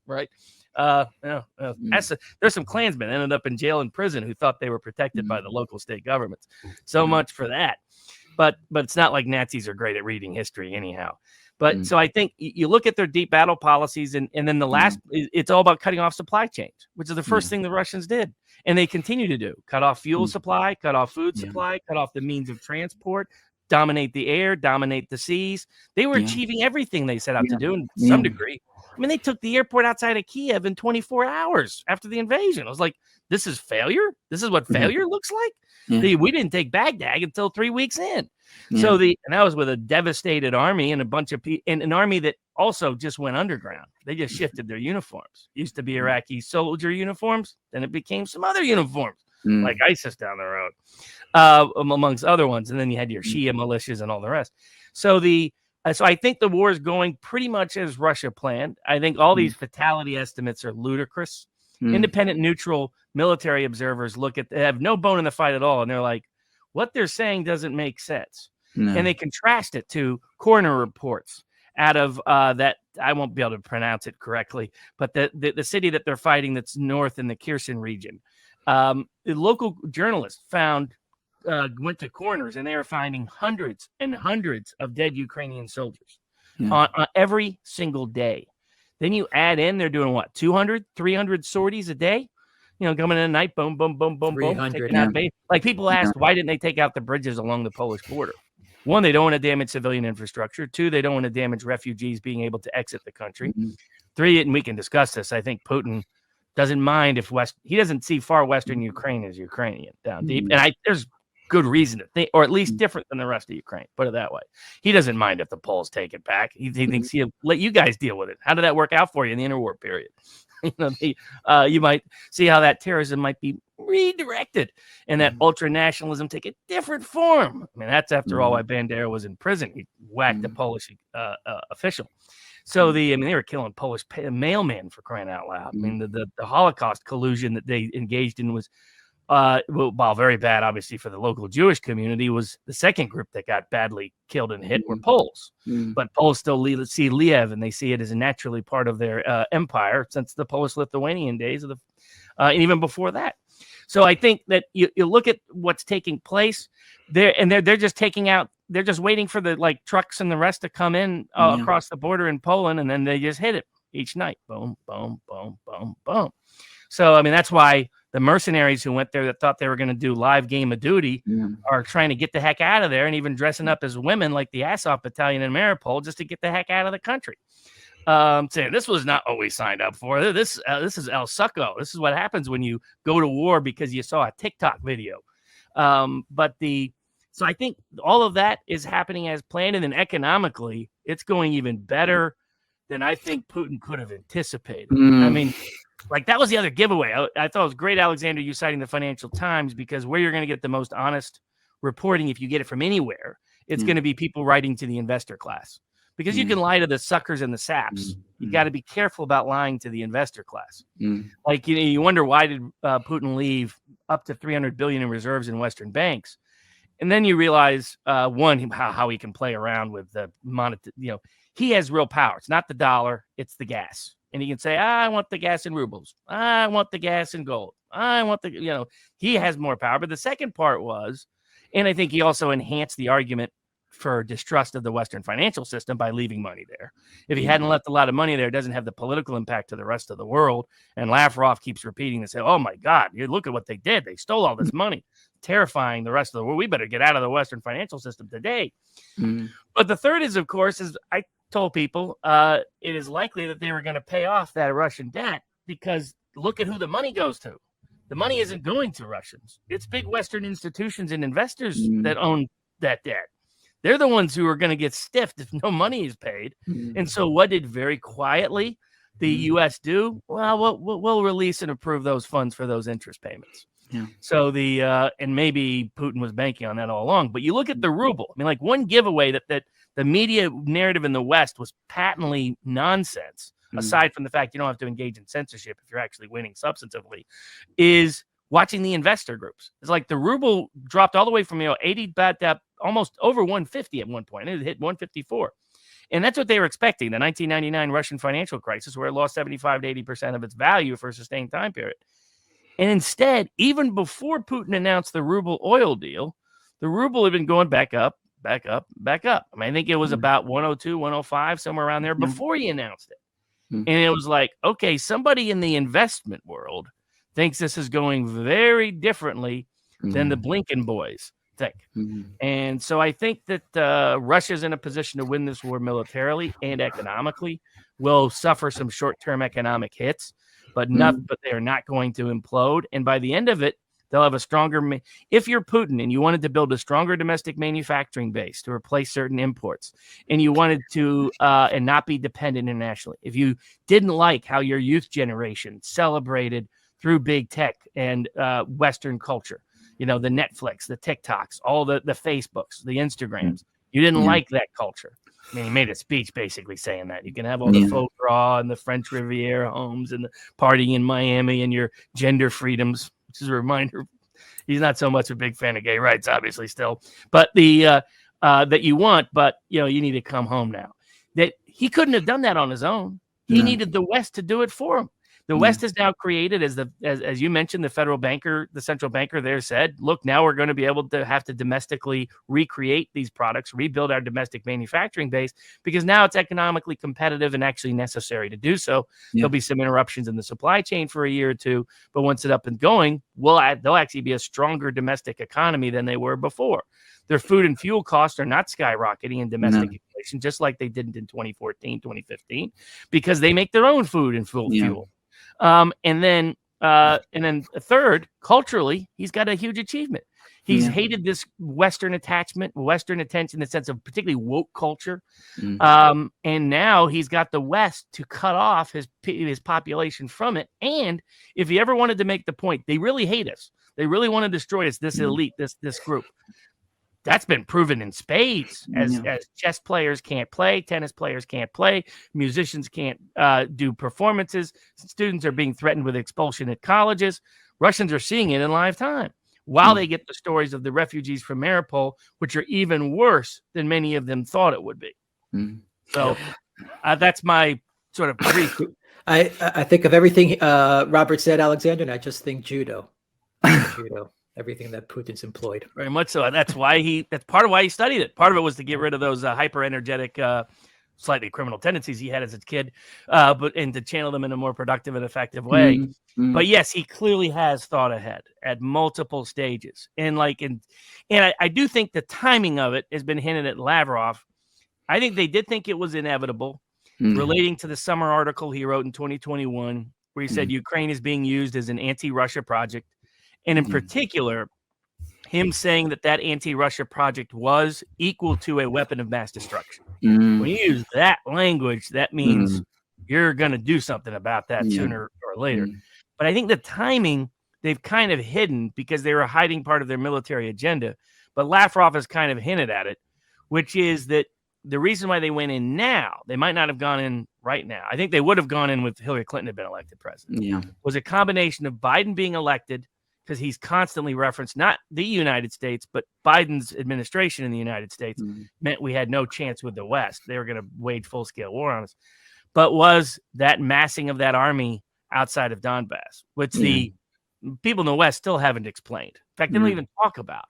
Right? There's some Klansmen ended up in jail and prison who thought they were protected by the local state governments. So much for that. But it's not like Nazis are great at reading history anyhow. But so I think you look at their deep battle policies, and then the last, it's all about cutting off supply chains, which is the first thing the Russians did. And they continue to do. Cut off fuel supply, cut off food supply, cut off the means of transport, dominate the air, dominate the seas. They were achieving everything they set out to do in some degree. I mean, they took the airport outside of Kiev in 24 hours after the invasion. I was like, this is failure? This is what failure looks like? We didn't take Baghdad until 3 weeks in. So and that was with a devastated army and a bunch of people, and an army that also just went underground. They just shifted their uniforms. Used to be Iraqi soldier uniforms, then it became some other uniforms, like ISIS down the road, amongst other ones. And then you had your Shia militias and all the rest. So so I think the war is going pretty much as Russia planned. I think all these fatality estimates are ludicrous. Independent, neutral military observers they have no bone in the fight at all. And they're like, what they're saying doesn't make sense. And they contrast it to coroner reports out of that. I won't be able to pronounce it correctly, but the city that they're fighting that's north in the Kherson region. The local journalists went to coroners, and they were finding hundreds and hundreds of dead Ukrainian soldiers on every single day. Then you add in, they're doing what, 200, 300 sorties a day? Coming in at night, boom, boom, boom, boom, boom. Like people asked, why didn't they take out the bridges along the Polish border? One, they don't want to damage civilian infrastructure. Two, they don't want to damage refugees being able to exit the country. Three, and we can discuss this, I think Putin doesn't mind if he doesn't see far Western Ukraine as Ukrainian down deep. And there's good reason to think, or at least different than the rest of Ukraine, put it that way. He doesn't mind if the Poles take it back. He thinks he'll let you guys deal with it. How did that work out for you in the interwar period? You might see how that terrorism might be redirected and that ultra-nationalism take a different form. I mean, that's after all why Bandera was in prison. He whacked a Polish official. So they were killing Polish mailmen, for crying out loud. I mean, the Holocaust collusion that they engaged in was, while very bad, obviously, for the local Jewish community, was the second group that got badly killed and hit were Poles. But Poles still see Liev, and they see it as a naturally part of their empire since the Polish-Lithuanian days of and even before that. So I think that you look at what's taking place there, and they're just taking out. They're just waiting for the trucks and the rest to come in across the border in Poland, and then they just hit it each night. Boom, boom, boom, boom, boom. So I mean, that's why the mercenaries who went there that thought they were going to do live game of duty are trying to get the heck out of there, and even dressing up as women like the Azov battalion in Mariupol just to get the heck out of the country. Saying this was not what we signed up for. This is El Succo. This is what happens when you go to war because you saw a TikTok video. So I think all of that is happening as planned, and then economically, it's going even better than I think Putin could have anticipated. I mean, that was the other giveaway. I thought it was great, Alexander, you citing the Financial Times, because where you're going to get the most honest reporting, if you get it from anywhere, it's going to be people writing to the investor class. Because you can lie to the suckers and the saps. You got to be careful about lying to the investor class. You wonder, why did Putin leave up to $300 billion in reserves in Western banks? And then you realize, one, how he can play around with the he has real power. It's not the dollar, it's the gas. And he can say, I want the gas in rubles. I want the gas in gold. I want he has more power. But the second part was, and I think he also enhanced the argument for distrust of the Western financial system by leaving money there. If he hadn't left a lot of money there, it doesn't have the political impact to the rest of the world. And Lavrov keeps repeating and say, oh my God, you look at what they did. They stole all this money, terrifying the rest of the world. We better get out of the Western financial system today. But the third is, of course, is I told people it is likely that they were going to pay off that Russian debt because look at who the money goes to. The money isn't going to Russians. It's big Western institutions and investors that own that debt. They're the ones who are going to get stiffed if no money is paid. And so what did very quietly the U.S. do? Well, we'll release and approve those funds for those interest payments. Yeah. So and maybe Putin was banking on that all along. But you look at the ruble. I mean, like one giveaway that the media narrative in the West was patently nonsense, aside from the fact you don't have to engage in censorship if you're actually winning substantively, is watching the investor groups. It's like the ruble dropped all the way from 80 back up almost over 150 at one point. It hit 154. And that's what they were expecting, the 1999 Russian financial crisis, where it lost 75 to 80% of its value for a sustained time period. And instead, even before Putin announced the ruble oil deal, the ruble had been going back up. I mean, I think it was about 102, 105, somewhere around there before he announced it. And it was like, okay, somebody in the investment world thinks this is going very differently than the Blinken boys think. And so I think that Russia's in a position to win this war militarily and economically, will suffer some short-term economic hits, but they are not going to implode. And by the end of it, they'll have a stronger. If you're Putin and you wanted to build a stronger domestic manufacturing base to replace certain imports, and you wanted to and not be dependent internationally, if you didn't like how your youth generation celebrated through big tech and Western culture, the Netflix, the TikToks, all the Facebooks, the Instagrams, you didn't like that culture. I mean, he made a speech basically saying that you can have all the faux gras and the French Riviera homes and the partying in Miami and your gender freedoms, which is a reminder. He's not so much a big fan of gay rights, obviously, still, but the that you want, but you need to come home now. That he couldn't have done that on his own. He needed the West to do it for him. The West has now created, as you mentioned, the central banker there said, look, now we're going to be able to have to domestically recreate these products, rebuild our domestic manufacturing base, because now it's economically competitive and actually necessary to do so. There'll be some interruptions in the supply chain for a year or two, but once it's up and going, they'll actually be a stronger domestic economy than they were before. Their food and fuel costs are not skyrocketing in domestic inflation, just like they didn't in 2014, 2015, because they make their own food and fuel. And then third, culturally, he's got a huge achievement. He's hated this Western attachment, Western attention, in the sense of particularly woke culture. And now he's got the West to cut off his population from it. And if he ever wanted to make the point, they really hate us. They really want to destroy us, this elite, this group. That's been proven in spades, as chess players can't play, tennis players can't play, musicians can't do performances, students are being threatened with expulsion at colleges. Russians are seeing it in live time while they get the stories of the refugees from Mariupol, which are even worse than many of them thought it would be. So that's my sort of brief. I think of everything Robert said, Alexander, and I just think judo. Everything that Putin's employed. Very much so. And that's part of why he studied it. Part of it was to get rid of those hyper energetic, slightly criminal tendencies he had as a kid, and to channel them in a more productive and effective way. But yes, he clearly has thought ahead at multiple stages. And I do think the timing of it has been hinted at Lavrov. I think they did think it was inevitable, relating to the summer article he wrote in 2021, where he said Ukraine is being used as an anti-Russia project. And in particular, him saying that anti-Russia project was equal to a weapon of mass destruction. When you use that language, that means you're going to do something about that sooner or later. But I think the timing, they've kind of hidden because they were hiding part of their military agenda. But Lavrov has kind of hinted at it, which is that the reason why they went in now, they might not have gone in right now. I think they would have gone in with Hillary Clinton had been elected president. Was a combination of Biden being elected, because he's constantly referenced not the United States, but Biden's administration in the United States meant we had no chance with the West. They were going to wage full-scale war on us. But was that massing of that army outside of Donbass, which the people in the West still haven't explained. In fact, they don't even talk about.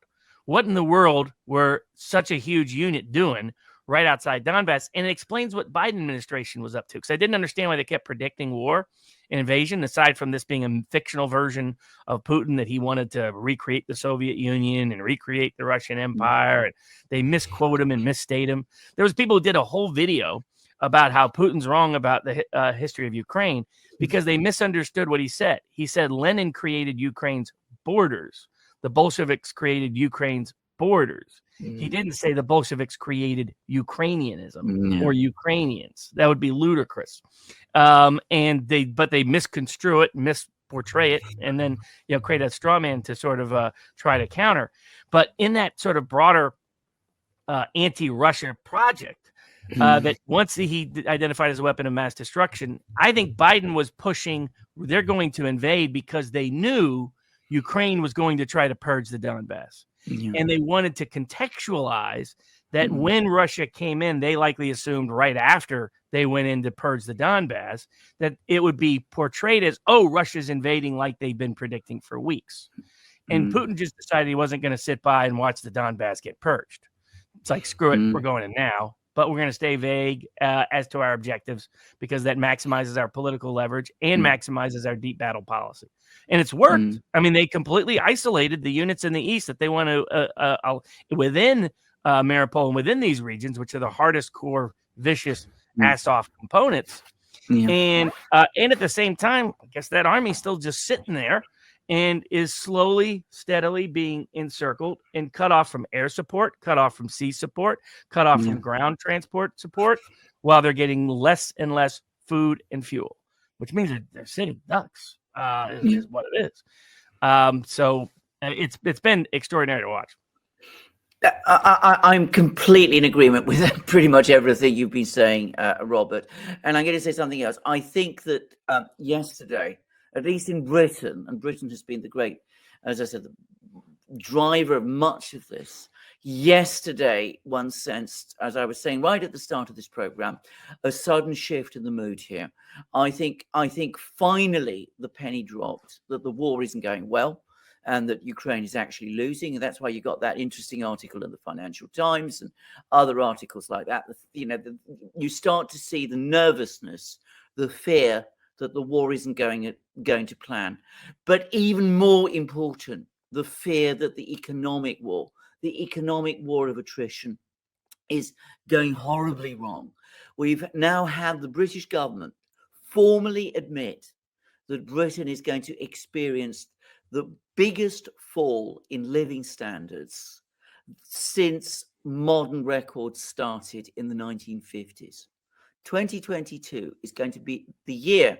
What in the world were such a huge unit doing right outside Donbass? And it explains what Biden administration was up to, because I didn't understand why they kept predicting war and invasion, aside from this being a fictional version of Putin, that he wanted to recreate the Soviet Union and recreate the Russian Empire. And they misquote him and misstate him. There was people who did a whole video about how Putin's wrong about the history of Ukraine because they misunderstood what he said. He said Lenin created Ukraine's borders. The Bolsheviks created Ukraine's borders. He didn't say the Bolsheviks created Ukrainianism or Ukrainians. That would be ludicrous. But they misconstrue it, misportray it, and then create a straw man to sort of try to counter. But in that sort of broader anti-Russia project, that once he identified as a weapon of mass destruction, I think Biden was pushing, they're going to invade because they knew Ukraine was going to try to purge the Donbass. And they wanted to contextualize that when Russia came in, they likely assumed right after they went in to purge the Donbass, that it would be portrayed as, oh, Russia's invading like they've been predicting for weeks. And Putin just decided he wasn't going to sit by and watch the Donbass get purged. It's like, screw it, we're going in now. But we're going to stay vague as to our objectives because that maximizes our political leverage and maximizes our deep battle policy. And it's worked. I mean, they completely isolated the units in the east that they want to, within Mariupol and within these regions, which are the hardest core, vicious, ass-off components. And at the same time, I guess that army's still just sitting there and is slowly, steadily being encircled and cut off from air support, cut off from sea support, cut off from ground transport support, while they're getting less and less food and fuel, which means that they're sitting ducks, is what it is. So it's been extraordinary to watch. I'm completely in agreement with pretty much everything you've been saying, Robert. And I'm going to say something else. I think that yesterday, at least in Britain, and Britain has been the great, as I said, the driver of much of this. Yesterday, one sensed, as I was saying right at the start of this program, a sudden shift in the mood here. I think finally the penny dropped that the war isn't going well and that Ukraine is actually losing. And that's why you got that interesting article in the Financial Times and other articles like that. You start to see the nervousness, the fear that the war isn't going to plan. But even more important, the fear that the economic war of attrition is going horribly wrong. We've now had the British government formally admit that Britain is going to experience the biggest fall in living standards since modern records started in the 1950s. 2022 is going to be the year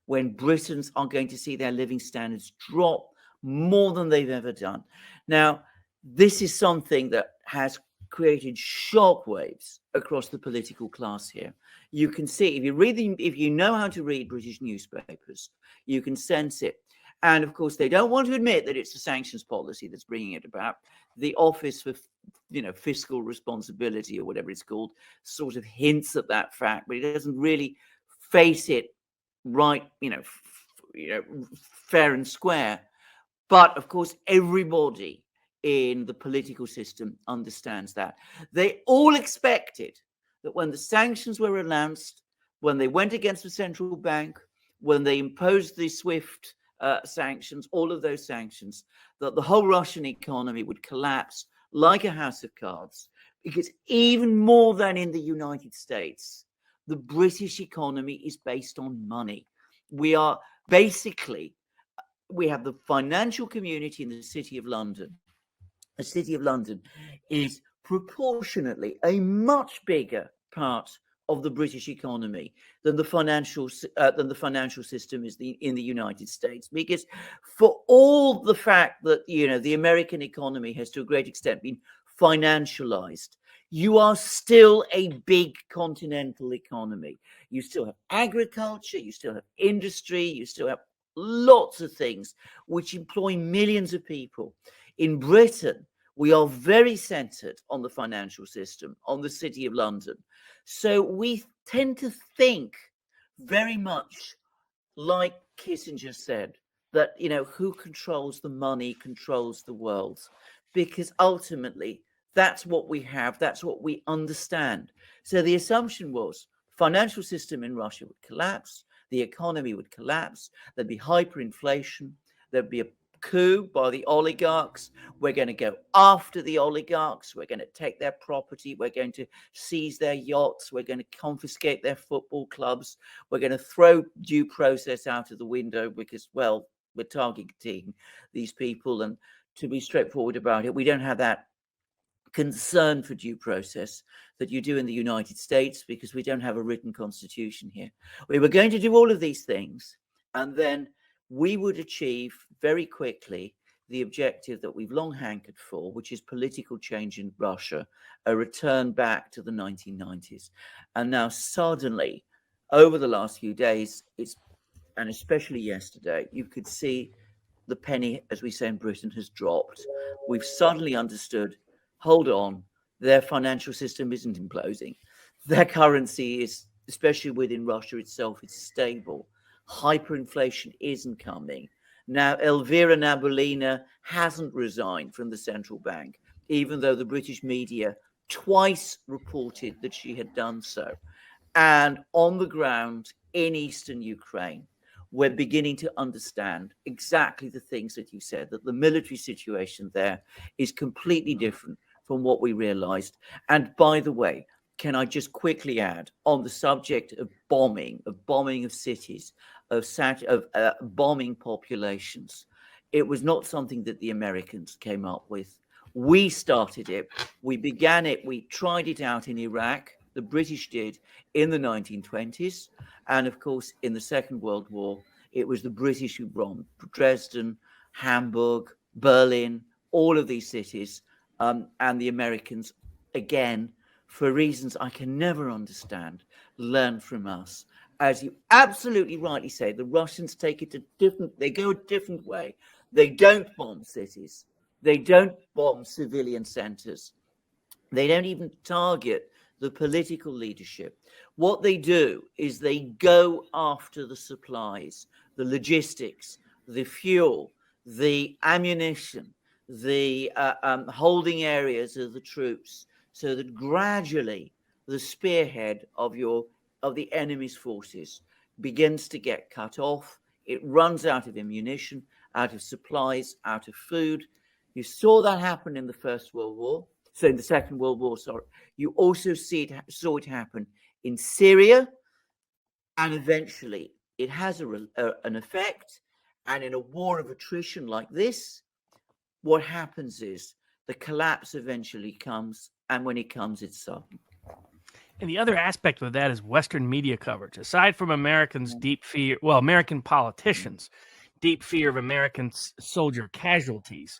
when Britons are going to see their living standards drop more than they've ever done. Now, this is something that has created shockwaves across the political class here. You can see, if you know how to read British newspapers, you can sense it. And of course, they don't want to admit that it's the sanctions policy that's bringing it about. The Office for Fiscal Responsibility, or whatever it's called, sort of hints at that fact, but it doesn't really face it right, fair and square. But of course, everybody in the political system understands that. They all expected that when the sanctions were announced, when they went against the central bank, when they imposed the SWIFT sanctions, all of those sanctions, that the whole Russian economy would collapse like a house of cards. Because even more than in the United States, the British economy is based on money. We have the financial community in the City of London. The City of London is proportionately a much bigger part of the British economy than the financial system is in the United States, because for all the fact that the American economy has to a great extent been financialized, you are still a big continental economy. You still have agriculture, you still have industry, you still have lots of things which employ millions of people. In Britain, we are very centered on the financial system, on the City of London. So we tend to think very much like Kissinger said, that, you know, who controls the money controls the world, because ultimately that's what we have, that's what we understand. So the assumption was financial system in Russia would collapse, the economy would collapse, there'd be hyperinflation, there'd be a coup by the oligarchs. We're going to go after the oligarchs. We're going to take their property. We're going to seize their yachts. We're going to confiscate their football clubs. We're going to throw due process out of the window because, well, we're targeting these people. And to be straightforward about it, we don't have that concern for due process that you do in the United States because we don't have a written constitution here. We were going to do all of these things, and then we would achieve very quickly the objective that we've long hankered for, which is political change in Russia, a return back to the 1990s. And now suddenly, over the last few days, and especially yesterday, you could see the penny, as we say in Britain, has dropped. We've suddenly understood, hold on, their financial system isn't imploding. Their currency is, especially within Russia itself, it's stable. Hyperinflation isn't coming. Now, Elvira Nabiulina hasn't resigned from the central bank, even though the British media twice reported that she had done so. And on the ground in eastern Ukraine, we're beginning to understand exactly the things that you said, that the military situation there is completely different from what we realized. And by the way, can I just quickly add on the subject of bombing of cities, of bombing populations? It was not something that the Americans came up with. We started it. We began it. We tried it out in Iraq. The British did in the 1920s. And of course, in the Second World War, it was the British who bombed Dresden, Hamburg, Berlin, all of these cities. And the Americans, again, for reasons I can never understand, learn from us. As you absolutely rightly say, the Russians take it they go a different way. They don't bomb cities. They don't bomb civilian centers. They don't even target the political leadership. What they do is they go after the supplies, the logistics, the fuel, the ammunition, the holding areas of the troops, so that gradually the spearhead of the enemy's forces begins to get cut off. It runs out of ammunition, out of supplies, out of food. You saw that happen in the First World War. So in the Second World War, sorry. You also saw it happen in Syria, and eventually it has an effect. And in a war of attrition like this, what happens is the collapse eventually comes, and when it comes, it's sudden. And the other aspect of that is Western media coverage. Aside from Americans' deep fear, well, American politicians' deep fear of American soldier casualties,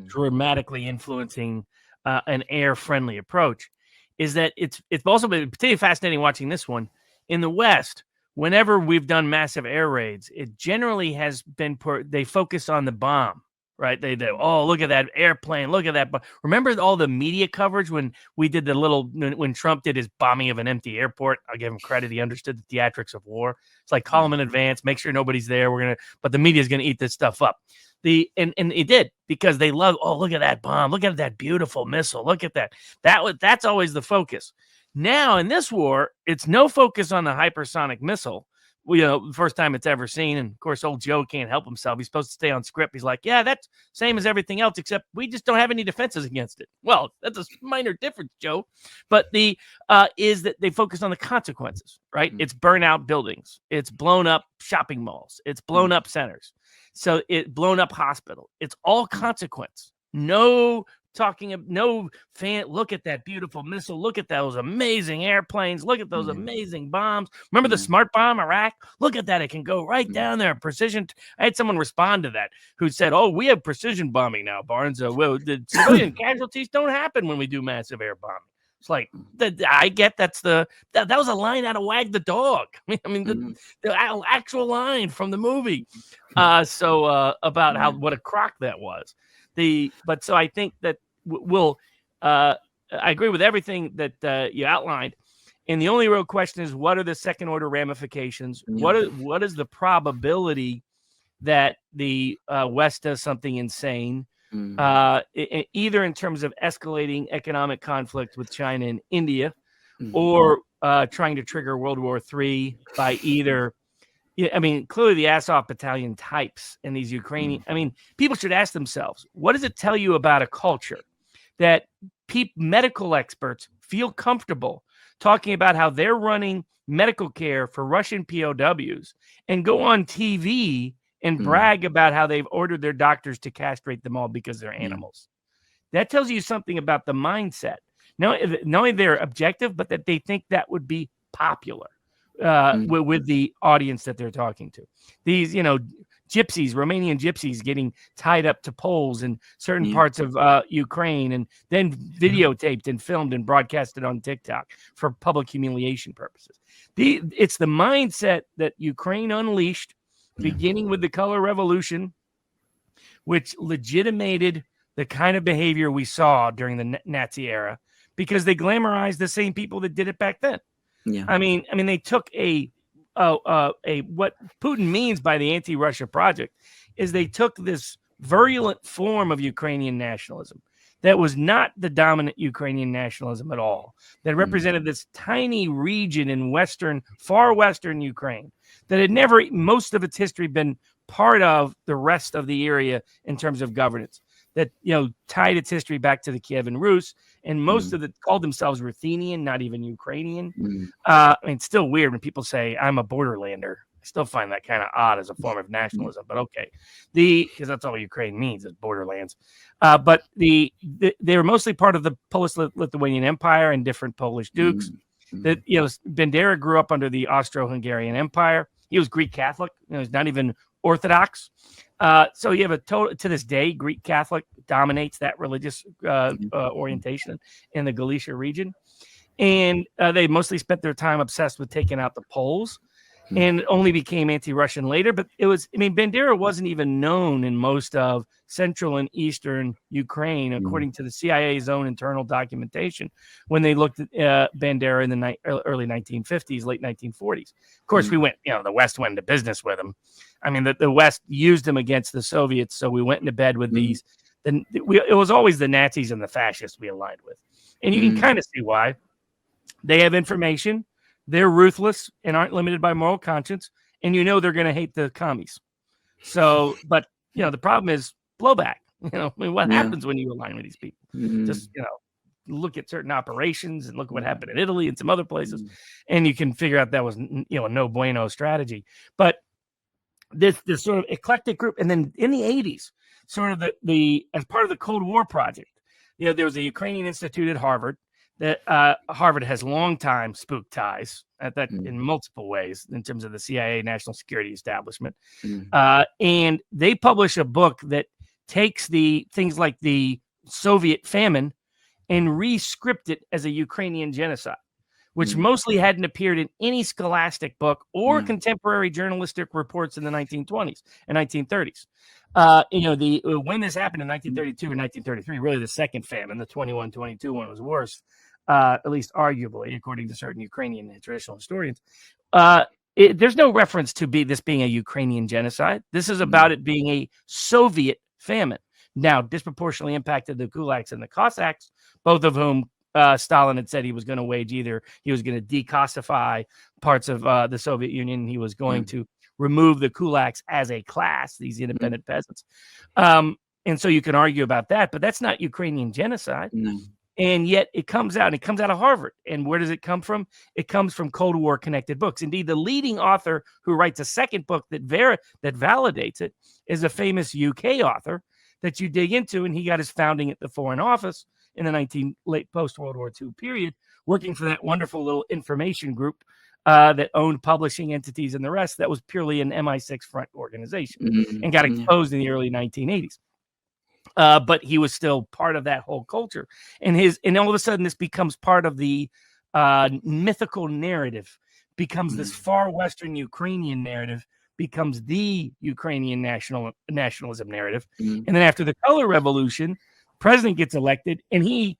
dramatically influencing an air-friendly approach, is that it's also been particularly fascinating watching this one. In the West, whenever we've done massive air raids, it generally has been they focus on the bomb. Right? They oh, look at that airplane. Look at that. But remember all the media coverage when we did when Trump did his bombing of an empty airport? I'll give him credit. He understood the theatrics of war. It's like, call him in advance, make sure nobody's there. But the media is going to eat this stuff up. And it did, because they love, oh, look at that bomb. Look at that beautiful missile. Look at that. That's always the focus. Now in this war, it's no focus on the hypersonic missile. The first time it's ever seen. And of course, old Joe can't help himself. He's supposed to stay on script. He's like, yeah, that's same as everything else, except we just don't have any defenses against it. Well, that's a minor difference, Joe. But is that they focus on the consequences, right? It's burnout buildings. It's blown up shopping malls. It's blown up centers. So it blown up hospital. It's all consequence. No fan. Look at that beautiful missile. Look at those amazing airplanes. Look at those amazing bombs. Remember the smart bomb, Iraq? Look at that. It can go right down there. Precision. I had someone respond to that who said, oh, we have precision bombing now, Barnes. Well, the civilian casualties don't happen when we do massive air bombing. It's like, I get that was a line out of Wag the Dog. I mean, the actual line from the movie. About how what a crock that was. So I think that I agree with everything that you outlined. And the only real question is, what are the second order ramifications? Yeah. What is the probability that the West does something insane, either in terms of escalating economic conflict with China and India, or trying to trigger World War III by either. I mean, clearly the Azov battalion types in these Ukrainian. I mean, people should ask themselves, what does it tell you about a culture that medical experts feel comfortable talking about how they're running medical care for Russian POWs and go on TV and brag about how they've ordered their doctors to castrate them all because they're animals? That tells you something about the mindset. Not only they're objective, but that they think that would be popular with the audience that they're talking to. These, gypsies, Romanian gypsies getting tied up to poles in certain parts of Ukraine and then videotaped and filmed and broadcasted on TikTok for public humiliation purposes. It's the mindset that Ukraine unleashed, beginning with the color revolution, which legitimated the kind of behavior we saw during the Nazi era, because they glamorized the same people that did it back then. Yeah. I mean, they took what Putin means by the anti-Russia project is they took this virulent form of Ukrainian nationalism that was not the dominant Ukrainian nationalism at all, that represented this tiny region in far western Ukraine that had never, most of its history, been part of the rest of the area in terms of governance, that tied its history back to the Kievan Rus, and most of it called themselves Ruthenian, not even Ukrainian. I mean, it's still weird when people say I'm a borderlander. I still find that kind of odd as a form of nationalism, but okay, because that's all Ukraine means is borderlands. But they were mostly part of the Polish-Lithuanian Empire and different Polish dukes. That Bandera grew up under the Austro-Hungarian Empire. He was Greek Catholic. He's not even Orthodox. So you have to this day, Greek Catholic dominates that religious orientation in the Galicia region. And they mostly spent their time obsessed with taking out the Poles, and only became anti-Russian later. But Bandera wasn't even known in most of central and eastern Ukraine, according to the CIA's own internal documentation, when they looked at Bandera in the early 1950s, late 1940s. Of course, the West went into business with him. I mean, the West used them against the Soviets, so we went into bed with these. It was always the Nazis and the fascists we aligned with. And you can kind of see why. They have information. They're ruthless and aren't limited by moral conscience. And they're going to hate the commies. So, but, the problem is blowback. What happens when you align with these people? Just, look at certain operations and look what happened in Italy and some other places. And you can figure out that was, a no bueno strategy. But this sort of eclectic group. And then in the 80s, sort of as part of the Cold War project, there was a Ukrainian institute at Harvard that Harvard has long time spook ties in multiple ways in terms of the CIA national security establishment. And they publish a book that takes the things like the Soviet famine and re-script it as a Ukrainian genocide, which mostly hadn't appeared in any scholastic book or contemporary journalistic reports in the 1920s and 1930s. When this happened in 1932 and 1933, really the second famine, the 21-22 one was worse, at least arguably, according to certain Ukrainian traditional historians. There's no reference to this being a Ukrainian genocide. This is about it being a Soviet famine. Now, disproportionately impacted the Kulaks and the Cossacks, both of whom Stalin had said he was going to wage either. He was going to decossify parts of the Soviet Union. He was going to remove the kulaks as a class, these independent peasants. And so you can argue about that, but that's not Ukrainian genocide. No. And yet it comes out of Harvard. And where does it come from? It comes from Cold War connected books. Indeed, the leading author who writes a second book that validates it is a famous UK author that you dig into. And he got his founding at the Foreign Office in the late post-World War II period, working for that wonderful little information group that owned publishing entities and the rest. That was purely an MI6 front organization and got exposed in the early 1980s. But he was still part of that whole culture. And all of a sudden this becomes part of the mythical narrative, becomes this far Western Ukrainian narrative becomes the Ukrainian nationalism narrative. And then after the color revolution, president gets elected, and he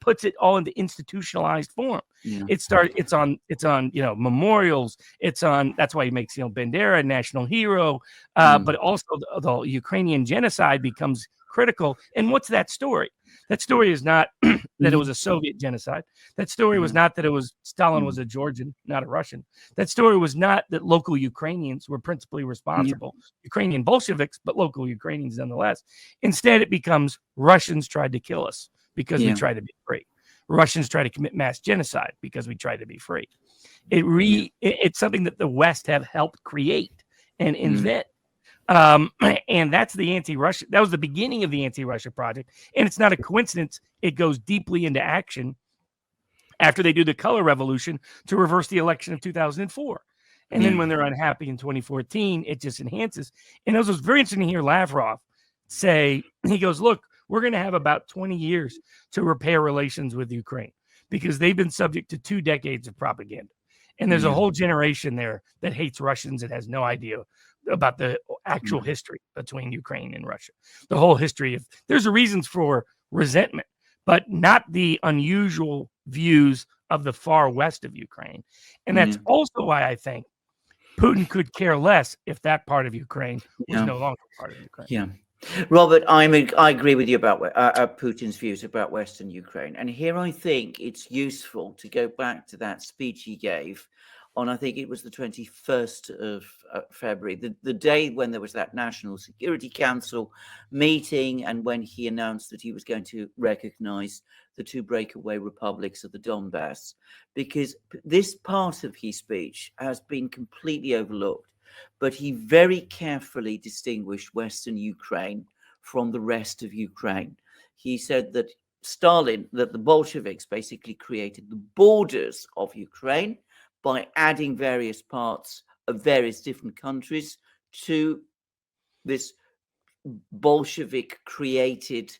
puts it all into institutionalized form. It's on memorials. That's why he makes Bandera a national hero. But also the Ukrainian genocide becomes critical. And what's that story? That story is not that it was a Soviet genocide. That story was not that it was Stalin was a Georgian, not a Russian. That story was not that local Ukrainians were principally responsible. Ukrainian Bolsheviks, but local Ukrainians nonetheless. Instead, it becomes Russians tried to kill us because we tried to be free. Russians try to commit mass genocide because we tried to be free. It's something that the West have helped create and invent. And that's the anti-Russia. That was the beginning of the anti-Russia project. And it's not a coincidence. It goes deeply into action after they do the color revolution to reverse the election of 2004. And then when they're unhappy in 2014, it just enhances. And it was very interesting to hear Lavrov say, he goes, look, we're going to have about 20 years to repair relations with Ukraine because they've been subject to 2 decades of propaganda. And there's a whole generation there that hates Russians and has no idea about the actual history between Ukraine and Russia. The whole history of there's reasons for resentment, but not the unusual views of the far west of Ukraine. And that's also why I think Putin could care less if that part of Ukraine was no longer part of Ukraine. Robert, I agree with you about Putin's views about Western Ukraine. And here I think it's useful to go back to that speech he gave on, I think it was the 21st of February, the day when there was that National Security Council meeting and when he announced that he was going to recognize the 2 breakaway republics of the Donbass, because this part of his speech has been completely overlooked. But he very carefully distinguished Western Ukraine from the rest of Ukraine. He said that that the Bolsheviks basically created the borders of Ukraine by adding various parts of various different countries to this Bolshevik created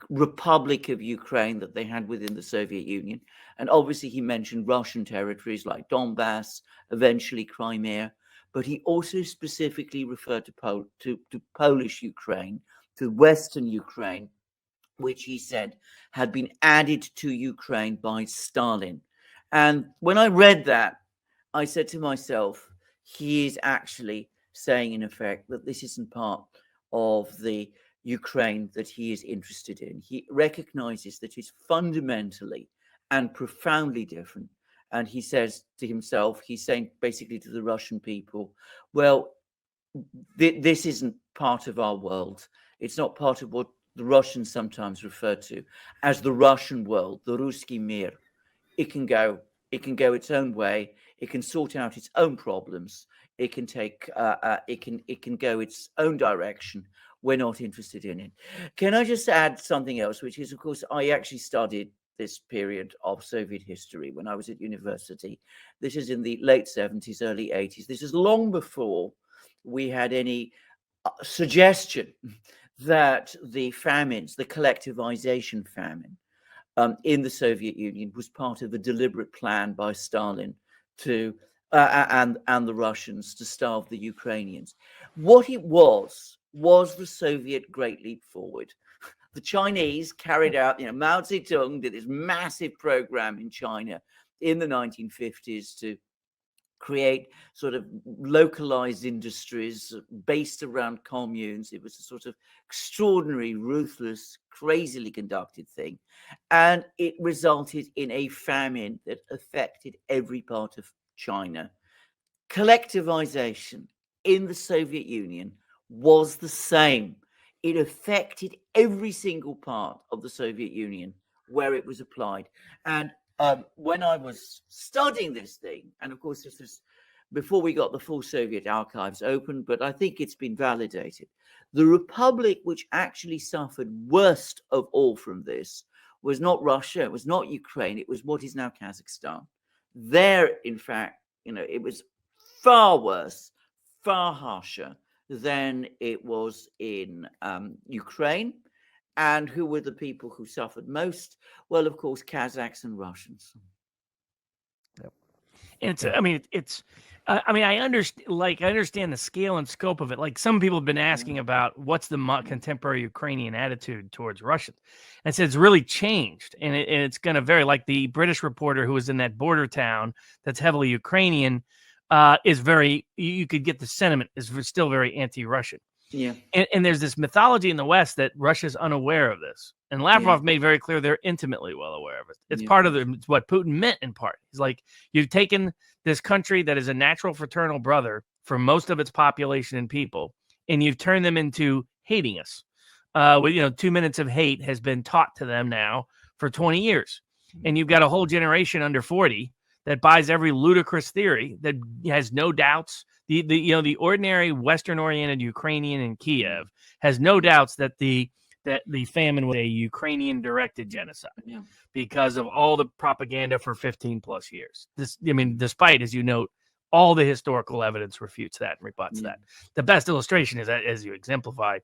Republic of Ukraine that they had within the Soviet Union. And obviously he mentioned Russian territories like Donbass, eventually Crimea. But he also specifically referred to Polish Ukraine, to Western Ukraine, which he said had been added to Ukraine by Stalin. And when I read that, I said to myself, he is actually saying, in effect, that this isn't part of the Ukraine that he is interested in. He recognizes that it's fundamentally and profoundly different. And he says to himself, he's saying basically to the Russian people, well, this isn't part of our world. It's not part of what the Russians sometimes refer to as the Russian world, the Ruski Mir. It can go its own way. It can sort out its own problems. It can go its own direction. We're not interested in it. Can I just add something else, which is, of course, I actually studied this period of Soviet history when I was at university. This is in the late 70s, early 80s. This is long before we had any suggestion that the famines, the collectivization famine in the Soviet Union was part of a deliberate plan by Stalin to and the Russians to starve the Ukrainians. What it was the Soviet Great Leap Forward. The Chinese carried out, Mao Zedong did this massive program in China in the 1950s to create sort of localized industries based around communes. It was a sort of extraordinary, ruthless, crazily conducted thing. And it resulted in a famine that affected every part of China. Collectivization in the Soviet Union was the same. It affected every single part of the Soviet Union where it was applied. And when I was studying this thing, and of course this was before we got the full Soviet archives open, but I think it's been validated. The republic which actually suffered worst of all from this was not Russia, it was not Ukraine, it was what is now Kazakhstan. There, in fact, it was far worse, far harsher than it was in Ukraine. And who were the people who suffered most? Well, of course, Kazakhs and Russians. Yep. And it's, I mean, I understand the scale and scope of it. Like some people have been asking about what's the contemporary Ukrainian attitude towards Russians. And I said it's really changed, and it's going to vary. Like the British reporter who was in that border town that's heavily Ukrainian is very. You could get the sentiment is still very anti-Russian. Yeah. And there's this mythology in the West that Russia's unaware of this. And Lavrov made very clear they're intimately well aware of it. It's part of it's what Putin meant in part. He's like, you've taken this country that is a natural fraternal brother for most of its population and people, and you've turned them into hating us. 2 minutes of hate has been taught to them now for 20 years. And you've got a whole generation under 40 that buys every ludicrous theory, that has no doubts. The ordinary Western-oriented Ukrainian in Kiev has no doubts that the famine was a Ukrainian-directed genocide because of all the propaganda for 15 plus years. Despite, as you note, all the historical evidence refutes that and rebuts that. The best illustration is that, as you exemplify,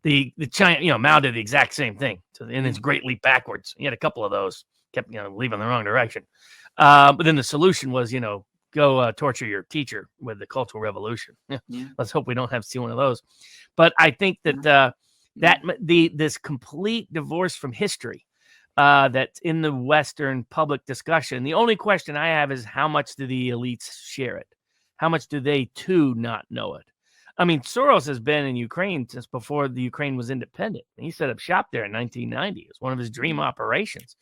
the China, Mao did the exact same thing in his great leap backwards. He had a couple of those, kept leaving the wrong direction. But then the solution was, go torture your teacher with the Cultural Revolution. Let's hope we don't have to see one of those. But I think that this complete divorce from history that's in the Western public discussion. The only question I have is how much do the elites share it? How much do they too not know it? I mean, Soros has been in Ukraine since before the Ukraine was independent. He set up shop there in 1990. It was one of his dream operations.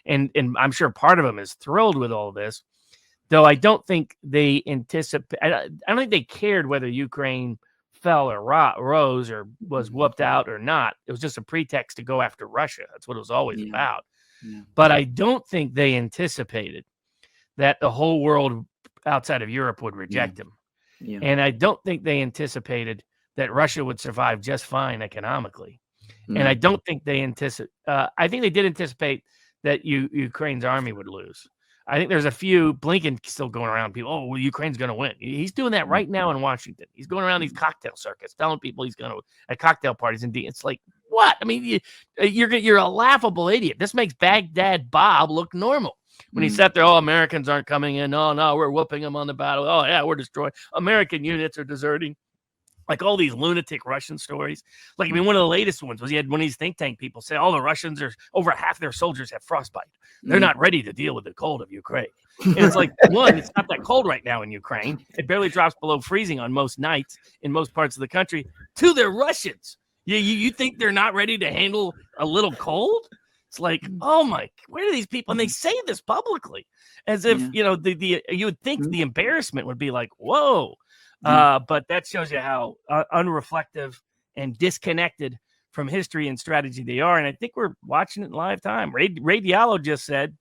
And I'm sure part of him is thrilled with all this. Though I don't think they anticipate. I don't think they cared whether Ukraine fell or rose or was whooped out or not. It was just a pretext to go after Russia. That's what it was always about. But I don't think they anticipated that the whole world outside of Europe would reject him. And I don't think they anticipated that Russia would survive just fine economically. And I don't think they I think they did anticipate that Ukraine's army would lose. I think there's a few Blinken still going around people. Oh, well, Ukraine's going to win. He's doing that right now in Washington. He's going around these cocktail circuits, telling people he's going to at cocktail parties. And it's like, what? I mean, you're a laughable idiot. This makes Baghdad Bob look normal. When he sat there, Americans aren't coming in. Oh, no, we're whooping them on the battle. Oh, yeah, we're destroying. American units are deserting. Like all these lunatic Russian stories. Like, I mean, one of the latest ones was he had one of these think tank people say, the Russians are over half their soldiers have frostbite. They're not ready to deal with the cold of Ukraine. And it's like, one, it's not that cold right now in Ukraine. It barely drops below freezing on most nights in most parts of the country. Two, they're Russians. You think they're not ready to handle a little cold? It's like, oh my, where are these people? And they say this publicly as if, you would think the embarrassment would be like, whoa. But that shows you how unreflective and disconnected from history and strategy they are. And I think we're watching it in live time. Ray Diallo just said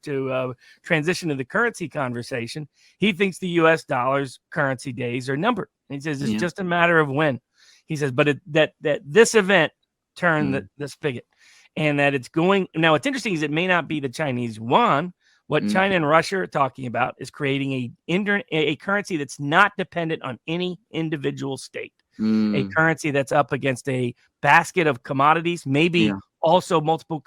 to transition to the currency conversation, he thinks the U.S. dollar's currency days are numbered. And he says it's just a matter of when. He says, but that this event turned the spigot, and that it's going. Now, what's interesting is it may not be the Chinese yuan. What China and Russia are talking about is creating a currency that's not dependent on any individual state, a currency that's up against a basket of commodities, maybe also multiple,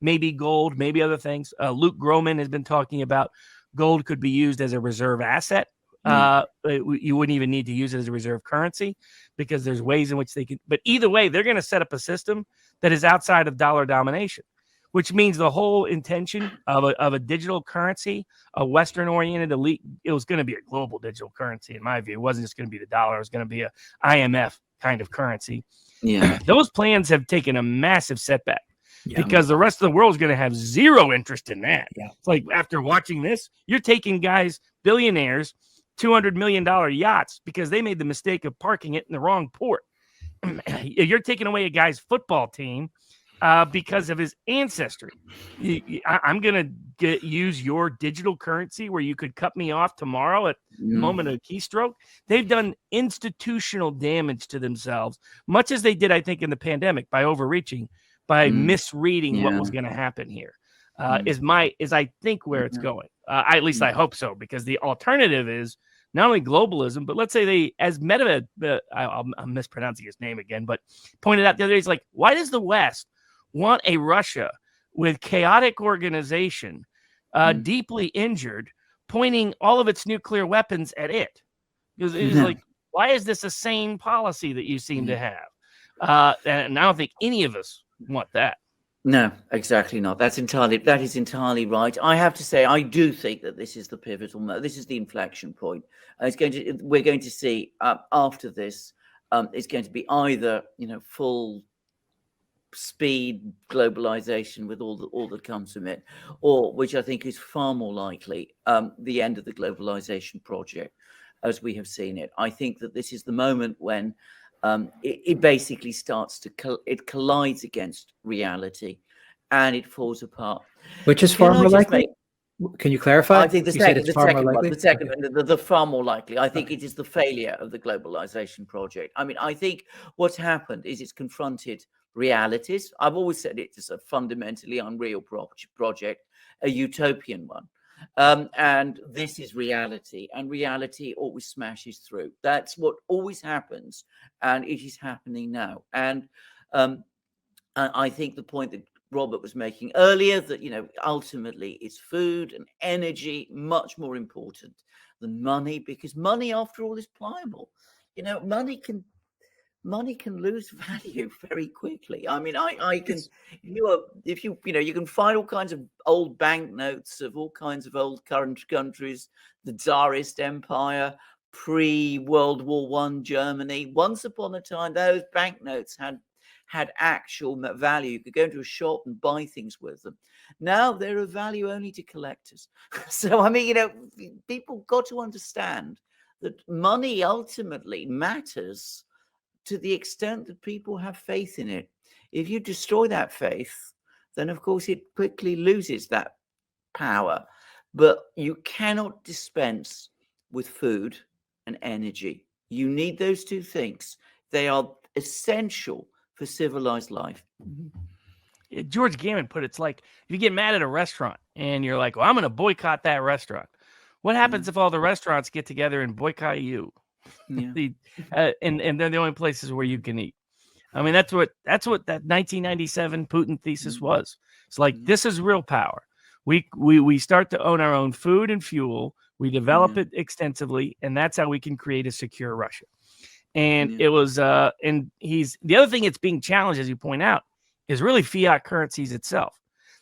maybe gold, maybe other things. Luke Groman has been talking about gold could be used as a reserve asset. You wouldn't even need to use it as a reserve currency because there's ways in which they can. But either way, they're going to set up a system that is outside of dollar domination, which means the whole intention of a digital currency, a Western-oriented elite, it was going to be a global digital currency, in my view. It wasn't just going to be the dollar. It was going to be a IMF kind of currency. Yeah, those plans have taken a massive setback because the rest of the world is going to have zero interest in that. It's like after watching this, you're taking guys, billionaires, $200 million yachts because they made the mistake of parking it in the wrong port. You're taking away a guy's football team because of his ancestry. I'm going to use your digital currency where you could cut me off tomorrow at the moment of a keystroke. They've done institutional damage to themselves, much as they did, I think, in the pandemic by overreaching, by misreading what was going to happen here. Is I think where it's going. At least I hope so, because the alternative is not only globalism, but let's say as Medvedev, I'm mispronouncing his name again, but pointed out the other day, he's like, why does the West want a Russia with chaotic organization, deeply injured, pointing all of its nuclear weapons at it. Because it's like, why is this a sane policy that you seem to have? And I don't think any of us want that. No, exactly not. That is entirely right. I have to say, I do think that this is the pivotal moment. This is the inflection point. We're going to see after this, it's going to be either, full speed globalization with all that comes from it, or, which I think is far more likely, the end of the globalization project as we have seen it. I think that this is the moment when it basically starts to it collides against reality and it falls apart. Which is far more likely? Can you clarify? I think the second one, the far more likely. I think it is the failure of the globalization project. I mean, I think what's happened is it's confronted realities. I've always said it is a fundamentally unreal project, a utopian one. And this is reality, and reality always smashes through. That's what always happens, and it is happening now. And I think the point that Robert was making earlier, that ultimately it's food and energy much more important than money, because money, after all, is pliable. Money can lose value very quickly. I mean, I can, you can find all kinds of old banknotes of all kinds of old current countries, the Tsarist Empire, pre-World War I Germany. Once upon a time, those banknotes had actual value. You could go into a shop and buy things with them. Now they're of value only to collectors. So, I mean, people got to understand that money ultimately matters to the extent that people have faith in it. If you destroy that faith, then of course it quickly loses that power. But you cannot dispense with food and energy. You need those two things. They are essential for civilized life. George Gammon put it's like, if you get mad at a restaurant and you're like, well, I'm going to boycott that restaurant. What happens if all the restaurants get together and boycott you? Yeah. And they're the only places where you can eat. I mean, that's what that 1997 Putin thesis was. It's like, this is real power. We start to own our own food and fuel. We develop it extensively, and that's how we can create a secure Russia. And it was and the other thing that's being challenged, as you point out, is really fiat currencies itself.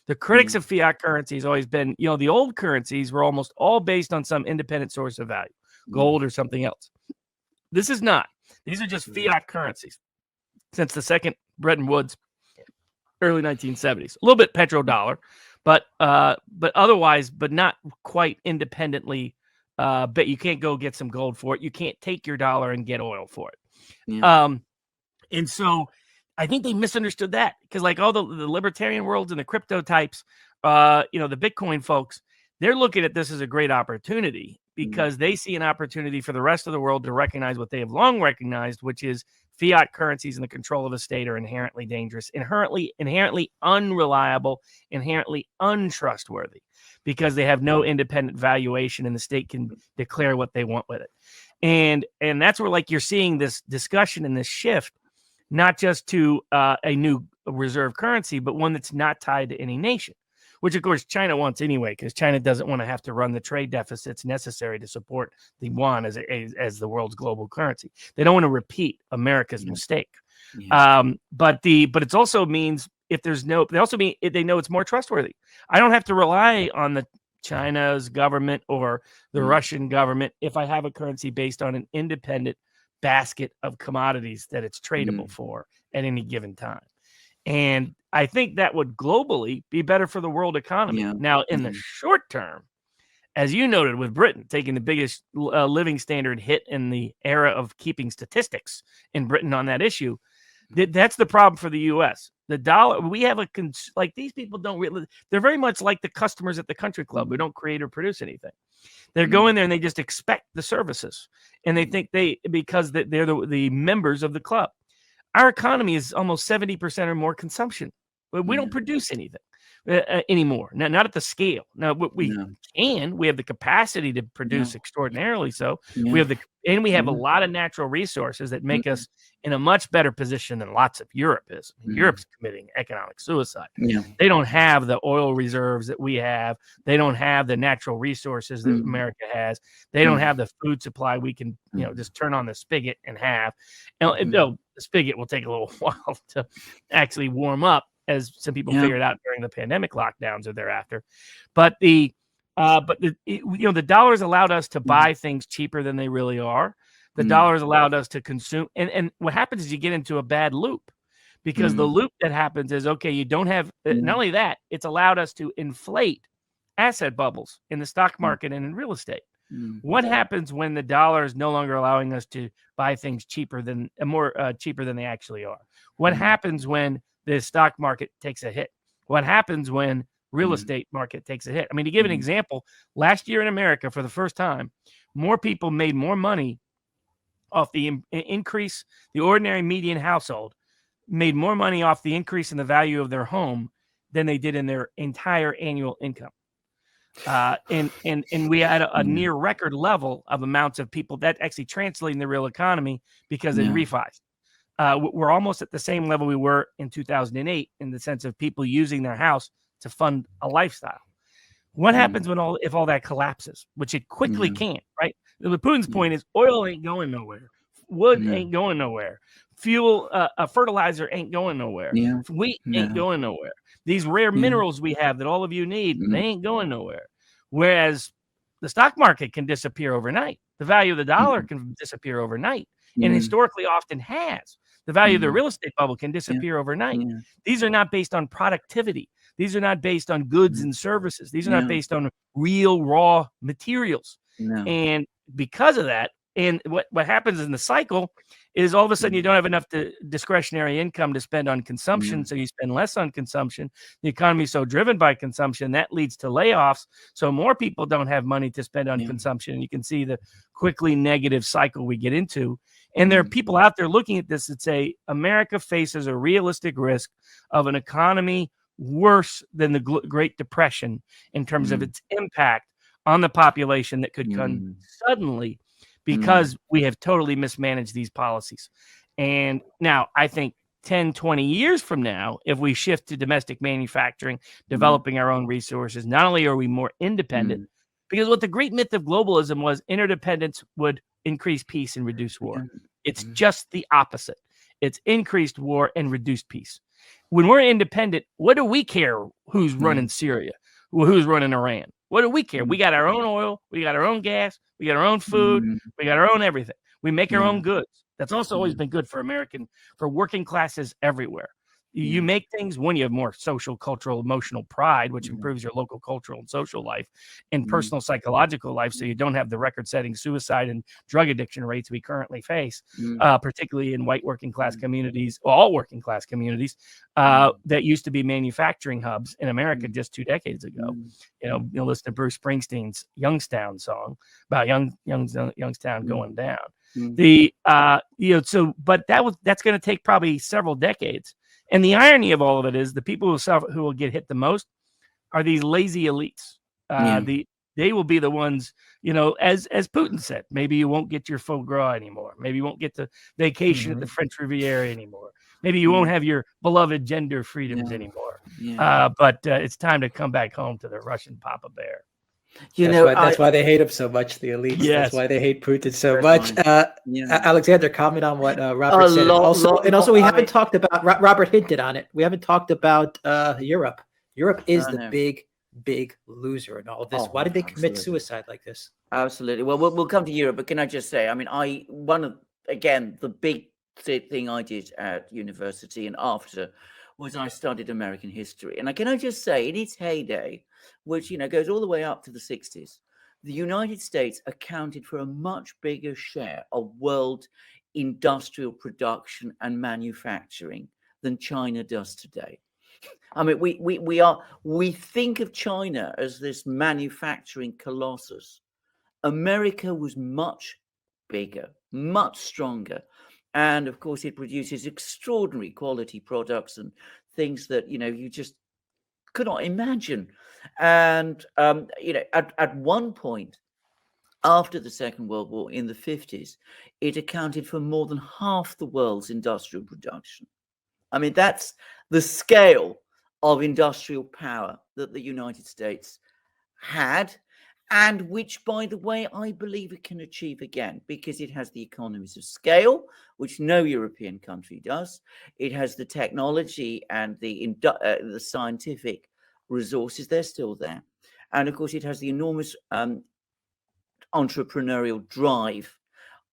The critics of fiat currencies always been, the old currencies were almost all based on some independent source of value, gold or something else. This is not. These are just fiat currencies since the second Bretton Woods, early 1970s. A little bit petrodollar, but otherwise, but not quite independently. But you can't go get some gold for it. You can't take your dollar and get oil for it. And so I think they misunderstood that, because like all the libertarian worlds and the crypto types, the Bitcoin folks, they're looking at this as a great opportunity, because they see an opportunity for the rest of the world to recognize what they have long recognized, which is fiat currencies and the control of a state are inherently dangerous, inherently unreliable, inherently untrustworthy, because they have no independent valuation and the state can declare what they want with it. And that's where, like, you're seeing this discussion and this shift, not just to a new reserve currency, but one that's not tied to any nation, which of course China wants anyway, because China doesn't want to have to run the trade deficits necessary to support the yuan as the world's global currency. They don't want to repeat America's mistake. But it also means they know it's more trustworthy. I don't have to rely on the China's government or the Russian government if I have a currency based on an independent basket of commodities that it's tradable for at any given time. And I think that would globally be better for the world economy. Now, in the short term, as you noted, with Britain taking the biggest living standard hit in the era of keeping statistics in Britain on that issue, that's the problem for the U.S. The dollar, we have like these people don't really, they're very much like the customers at the country club who don't create or produce anything. They're going there and they just expect the services. And they think because they're the members of the club. Our economy is almost 70% or more consumption. But we don't produce anything. anymore. Not at the scale. Now, we have the capacity to produce extraordinarily so. We have a lot of natural resources that make us in a much better position than lots of Europe is. Europe's committing economic suicide. They don't have the oil reserves that we have. They don't have the natural resources that America has. They don't have the food supply we can, just turn on the spigot and have. And the spigot will take a little while to actually warm up, as some people figured out during the pandemic lockdowns or thereafter. But the dollars allowed us to buy things cheaper than they really are. The dollars allowed us to consume. And what happens is you get into a bad loop, because the loop that happens is, okay, you don't have, not only that, it's allowed us to inflate asset bubbles in the stock market and in real estate. What happens when the dollar is no longer allowing us to buy things cheaper than they actually are? What happens when the stock market takes a hit? What happens when real estate market takes a hit? I mean, to give an example, last year in America, for the first time, more people made more money off the increase. The ordinary median household made more money off the increase in the value of their home than they did in their entire annual income. And we had a near record level of amounts of people that actually translating the real economy because in refis. We're almost at the same level we were in 2008 in the sense of people using their house to fund a lifestyle. What happens if all that collapses, which it quickly can, right? Putin's point is oil ain't going nowhere. Wood ain't going nowhere. Fuel, fertilizer ain't going nowhere. Wheat ain't going nowhere. These rare minerals we have that all of you need, they ain't going nowhere. Whereas the stock market can disappear overnight. The value of the dollar can disappear overnight, and historically often has. The value of the real estate bubble can disappear overnight. These are not based on productivity. These are not based on goods and services. These are not based on real raw materials. And because of that, and what happens in the cycle is all of a sudden you don't have enough discretionary income to spend on consumption, so you spend less on consumption. The economy is so driven by consumption that leads to layoffs, so more people don't have money to spend on consumption. And you can see the quickly negative cycle we get into. And there are people out there looking at this that say America faces a realistic risk of an economy worse than the Great Depression in terms of its impact on the population that could come suddenly, because we have totally mismanaged these policies. And now I think 10, 20 years from now, if we shift to domestic manufacturing, developing our own resources, not only are we more independent, because what the great myth of globalism was, interdependence would increase peace and reduce war. It's just the opposite. It's increased war and reduced peace. When we're independent, what do we care who's running Syria, who's running Iran? What do we care? We got our own oil, we got our own gas, we got our own food, we got our own everything. We make our own goods. That's also always been good for working classes everywhere. You make things when you have more social, cultural, emotional pride, which improves your local cultural and social life and personal psychological life, so you don't have the record-setting suicide and drug addiction rates we currently face, particularly in white working class communities, all working class communities that used to be manufacturing hubs in America just 2 decades ago. You'll listen to Bruce Springsteen's Youngstown song about Youngstown going down. But that's going to take probably several decades. And the irony of all of it is the people who will get hit the most are these lazy elites. They will be the ones, as Putin said, maybe you won't get your foie gras anymore. Maybe you won't get to vacation at the French Riviera anymore. Maybe you won't have your beloved gender freedoms anymore. But it's time to come back home to the Russian Papa Bear. That's why they hate him so much, the elites. Yes. That's why they hate Putin so much. Alexander, comment on what Robert said. Also, we haven't talked about, Robert hinted on it, we haven't talked about Europe. Europe is the big loser in all of this. Why did they commit suicide like this? Absolutely. Well, we'll come to Europe, but can I just say, the big thing I did at university and after was I studied American history. And can I just say, in its heyday, which goes all the way up to the 60s, the United States accounted for a much bigger share of world industrial production and manufacturing than China does today. I mean, we think of China as this manufacturing colossus. America was much bigger, much stronger. And of course, it produces extraordinary quality products and things that, you just could not imagine. And, at one point, after the Second World War in the 50s, it accounted for more than half the world's industrial production. I mean, that's the scale of industrial power that the United States had, and which, by the way, I believe it can achieve again, because it has the economies of scale, which no European country does. It has the technology and the scientific resources, they're still there. And of course, it has the enormous entrepreneurial drive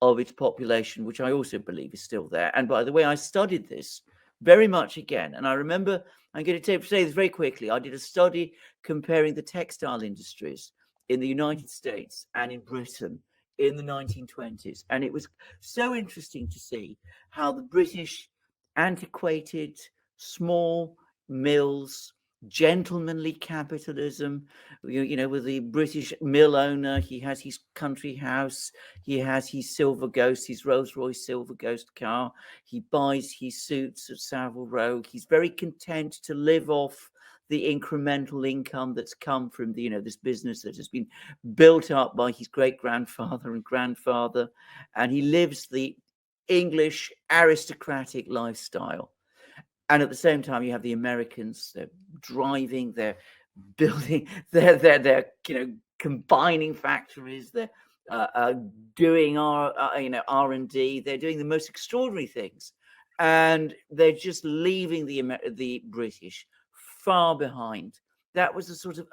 of its population, which I also believe is still there. And by the way, I studied this very much again. And I remember, I'm going to say this very quickly, I did a study comparing the textile industries in the United States and in Britain in the 1920s. And it was so interesting to see how the British antiquated small mills, gentlemanly capitalism, with the British mill owner, he has his country house, he has his Silver Ghost, his Rolls-Royce Silver Ghost car, he buys his suits at Savile Row, he's very content to live off the incremental income that's come from this business that has been built up by his great-grandfather and grandfather, and he lives the English aristocratic lifestyle. And at the same time, you have the Americans. They're driving, they're building, they're combining factories. They're doing R&D. They're doing the most extraordinary things, and they're just leaving the British far behind. That was a sort of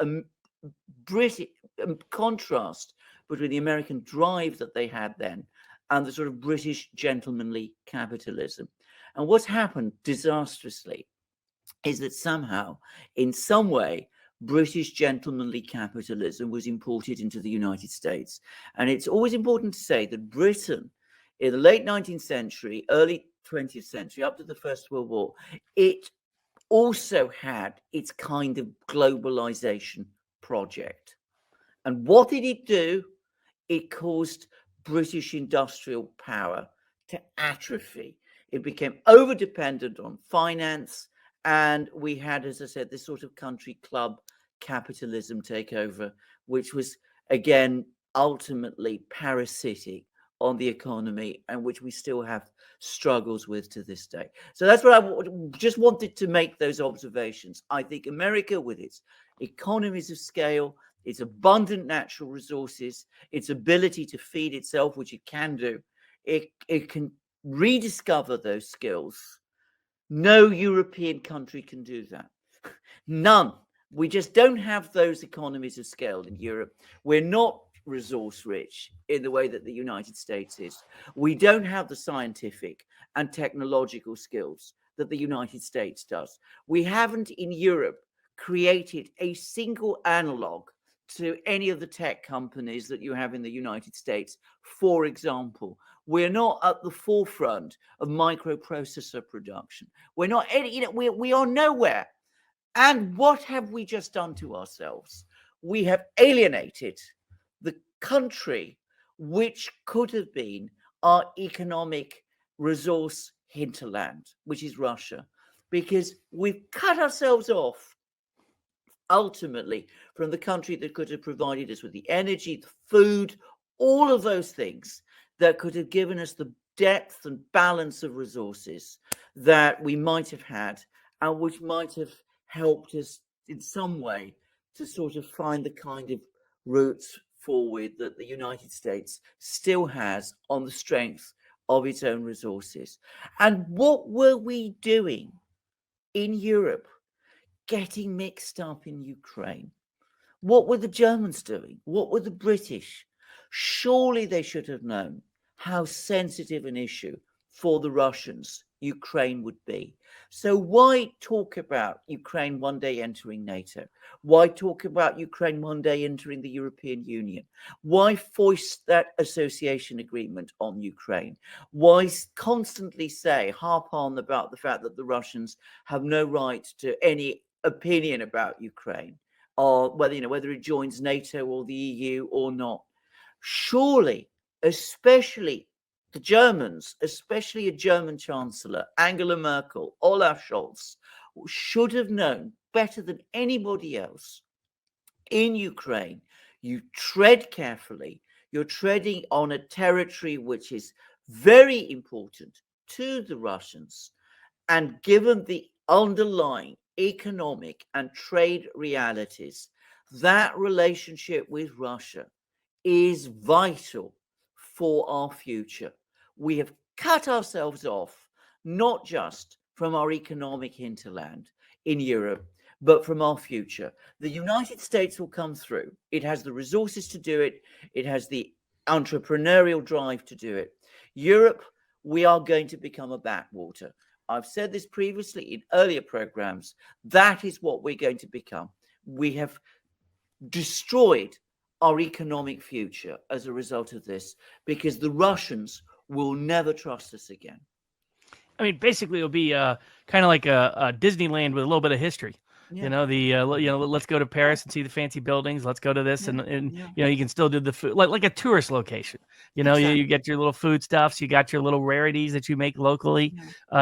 British contrast between the American drive that they had then and the sort of British gentlemanly capitalism. And what's happened disastrously is that somehow, in some way, British gentlemanly capitalism was imported into the United States. And it's always important to say that Britain, in the late 19th century, early 20th century, up to the First World War, it also had its kind of globalization project. And what did it do? It caused British industrial power to atrophy. It became over-dependent on finance, and we had, as I said, this sort of country club capitalism take over, which was, again, ultimately parasitic on the economy, and which we still have struggles with to this day. So that's what I just wanted to make, those observations. I think America, with its economies of scale, its abundant natural resources, its ability to feed itself, which it can do, it can rediscover those skills. No European country can do that. None. We just don't have those economies of scale in Europe. We're not resource rich in the way that the United States is. We don't have the scientific and technological skills that the United States does. We haven't in Europe created a single analog to any of the tech companies that you have in the United States. For example, we're not at the forefront of microprocessor production. We're not, we are nowhere. And what have we just done to ourselves? We have alienated the country which could have been our economic resource hinterland, which is Russia, because we've cut ourselves off ultimately from the country that could have provided us with the energy, the food, all of those things that could have given us the depth and balance of resources that we might have had, and which might have helped us in some way to sort of find the kind of routes forward that the United States still has on the strength of its own resources. And what were we doing in Europe getting mixed up in Ukraine? What were the Germans doing? What were the British? Surely they should have known how sensitive an issue for the Russians Ukraine would be. So why talk about Ukraine one day entering NATO? Why talk about Ukraine one day entering the European Union? Why foist that association agreement on Ukraine? Why constantly say, harp on about the fact that the Russians have no right to any opinion about Ukraine, or whether it joins NATO or the EU or not? Surely, especially the Germans, especially a German chancellor, Angela Merkel, Olaf Scholz, should have known better than anybody else in Ukraine. You tread carefully. You're treading on a territory which is very important to the Russians. And given the underlying economic and trade realities, that relationship with Russia is vital for our future. We have cut ourselves off, not just from our economic hinterland in Europe, but from our future. The United States will come through. It has the resources to do it. It has the entrepreneurial drive to do it. Europe, we are going to become a backwater. I've said this previously in earlier programs. That is what we're going to become. We have destroyed our economic future as a result of this, because the Russians will never trust us again. I mean, basically, it'll be kind of like a Disneyland with a little bit of history. Yeah. Let's go to Paris and see the fancy buildings. Let's go to this, and you can still do the food like a tourist location. Exactly. You get your little food stuffs, you got your little rarities that you make locally,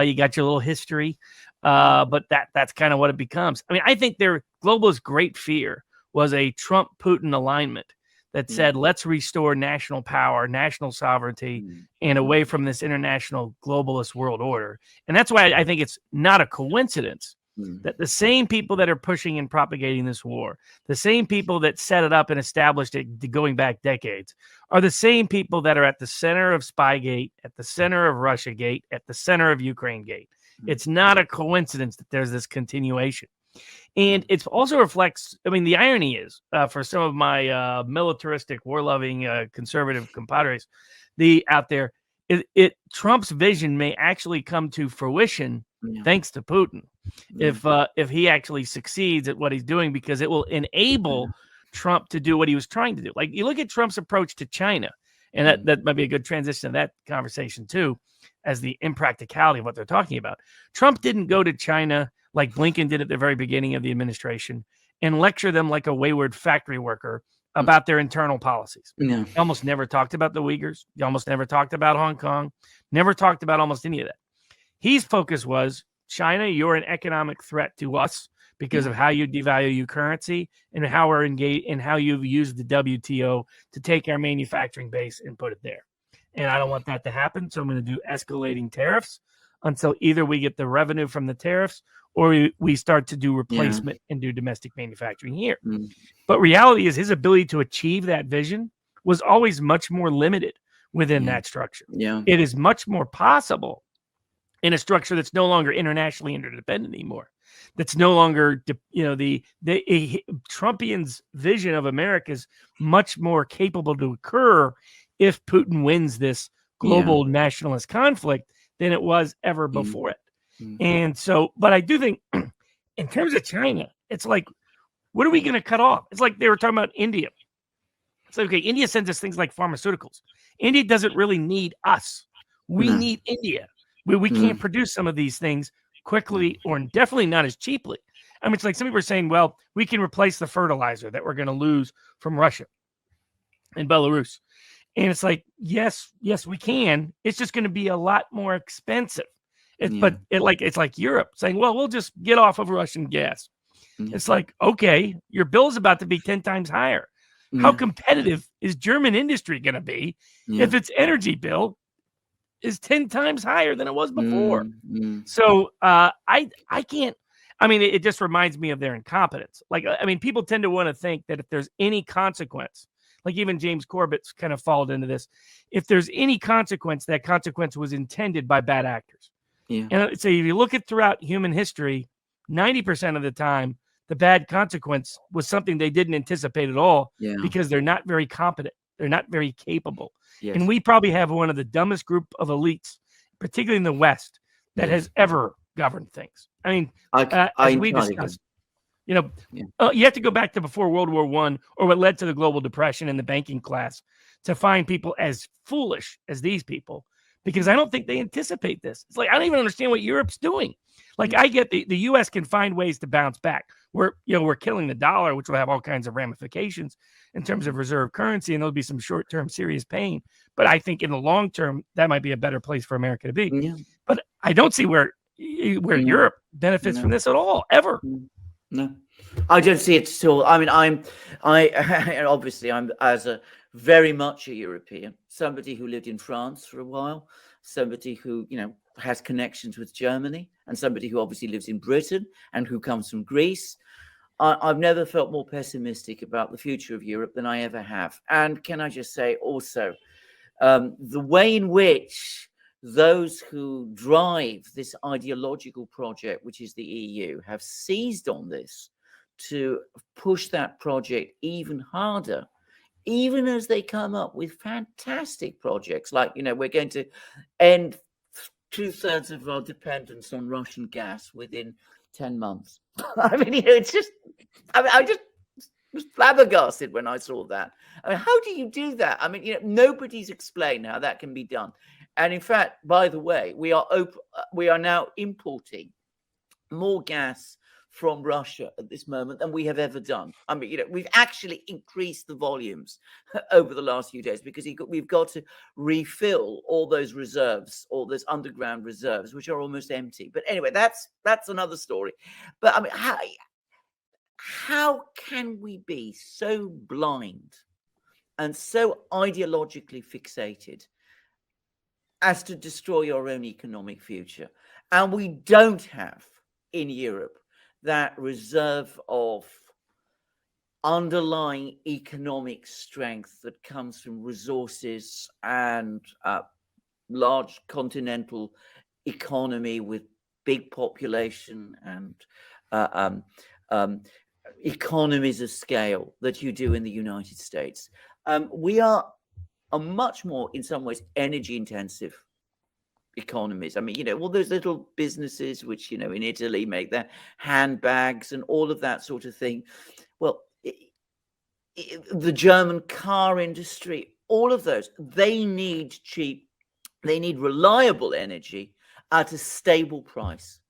you got your little history, but that's kind of what it becomes. I mean, I think their globalist great fear was a Trump-Putin alignment that said, let's restore national power, national sovereignty, and away from this international globalist world order. And that's why I think it's not a coincidence that the same people that are pushing and propagating this war, the same people that set it up and established it going back decades, are the same people that are at the center of Spygate, at the center of Russiagate, at the center of Ukrainegate. It's not a coincidence that there's this continuation. And it also reflects, I mean, the irony is, for some of my militaristic, war-loving, conservative compadres out there, Trump's vision may actually come to fruition thanks to Putin. If he actually succeeds at what he's doing, because it will enable Trump to do what he was trying to do. Like, you look at Trump's approach to China, and that might be a good transition to that conversation too, as the impracticality of what they're talking about. Trump didn't go to China like Blinken did at the very beginning of the administration and lecture them like a wayward factory worker about their internal policies. He almost never talked about the Uyghurs. He almost never talked about Hong Kong, never talked about almost any of that. His focus was, China, you're an economic threat to us because of how you devalue your currency and how we're engaged and how you've used the WTO to take our manufacturing base and put it there. And I don't want that to happen. So I'm going to do escalating tariffs until either we get the revenue from the tariffs or we start to do replacement and do domestic manufacturing here. But reality is, his ability to achieve that vision was always much more limited within that structure. It is much more possible in a structure that's no longer internationally interdependent anymore. That's no longer, the Trumpian's vision of America is much more capable to occur if Putin wins this global nationalist conflict than it was ever before it. And so, but I do think in terms of China, it's like, what are we going to cut off? It's like they were talking about India. It's like, okay, India sends us things like pharmaceuticals. India doesn't really need us. We need India. We can't produce some of these things quickly or definitely not as cheaply. I mean, it's like some people are saying, well, we can replace the fertilizer that we're going to lose from Russia and Belarus. And it's like, yes, we can. It's just going to be a lot more expensive. But it's like Europe saying, well, we'll just get off of Russian gas. It's like, okay, your bill's about to be 10 times higher. How competitive is German industry going to be if its energy bill is 10 times higher than it was before? So I can't. I mean, it just reminds me of their incompetence. Like, I mean, people tend to want to think that if there's any consequence, like even James Corbett's kind of followed into this, if there's any consequence, that consequence was intended by bad actors. And so if you look at throughout human history, 90% of the time, the bad consequence was something they didn't anticipate at all because they're not very competent. They're not very capable. And we probably have one of the dumbest group of elites, particularly in the West, that has ever governed things. I mean, as we discussed, you have to go back to before World War I, or what led to the global depression and the banking class, to find people as foolish as these people, because I don't think they anticipate this. It's like, I don't even understand what Europe's doing. Like, I get the U.S. can find ways to bounce back. We're killing the dollar, which will have all kinds of ramifications in terms of reserve currency, and there'll be some short-term serious pain. But I think in the long term, that might be a better place for America to be. But I don't see where Europe benefits from this at all, ever. No, I don't see it at all. I mean, obviously I'm as a very much a European, somebody who lived in France for a while, somebody who, has connections with Germany, and somebody who obviously lives in Britain and who comes from Greece. I've never felt more pessimistic about the future of Europe than I ever have. And can I just say also, the way in which those who drive this ideological project, which is the EU, have seized on this to push that project even harder, even as they come up with fantastic projects like, we're going to end 2/3 of our dependence on Russian gas within 10 months. I mean, it's just, I just was flabbergasted when I saw that. I mean, how do you do that? I mean, nobody's explained how that can be done. And in fact, by the way, we are now importing more gas from Russia at this moment than we have ever done. I mean, we've actually increased the volumes over the last few days because we've got to refill all those reserves, all those underground reserves, which are almost empty. But anyway, that's another story. But I mean, how can we be so blind and so ideologically fixated as to destroy our own economic future? And we don't have in Europe that reserve of underlying economic strength that comes from resources and large continental economy with big population and economies of scale that you do in the United States. We are a much more, in some ways, energy intensive economies. I mean, all those little businesses which, in Italy make their handbags and all of that sort of thing. Well, the German car industry, all of those, they need reliable energy at a stable price.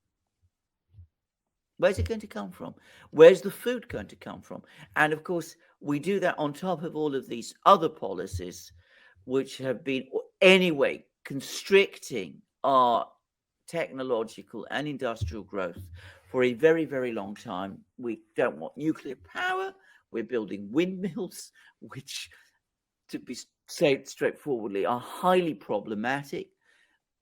Where's it going to come from? Where's the food going to come from? And of course, we do that on top of all of these other policies, which have been anyway constricting our technological and industrial growth for a very, very long time. We don't want nuclear power. We're building windmills, which, to be said straightforwardly, are highly problematic.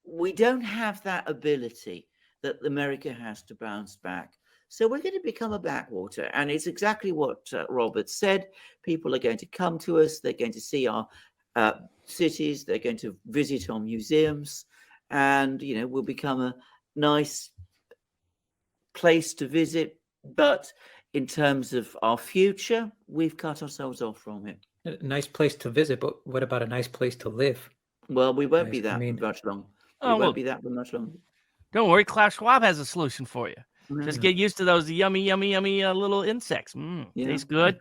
We don't have that ability that America has to bounce back. So we're going to become a backwater. And it's exactly what Robert said. People are going to come to us. They're going to see our cities. They're going to visit our museums. And, we'll become a nice place to visit. But in terms of our future, we've cut ourselves off from it. A nice place to visit, but what about a nice place to live? Well, we won't be that much long. We won't be that much longer. Don't worry, Klaus Schwab has a solution for you. Just get used to those yummy, yummy, yummy little insects. Tastes good,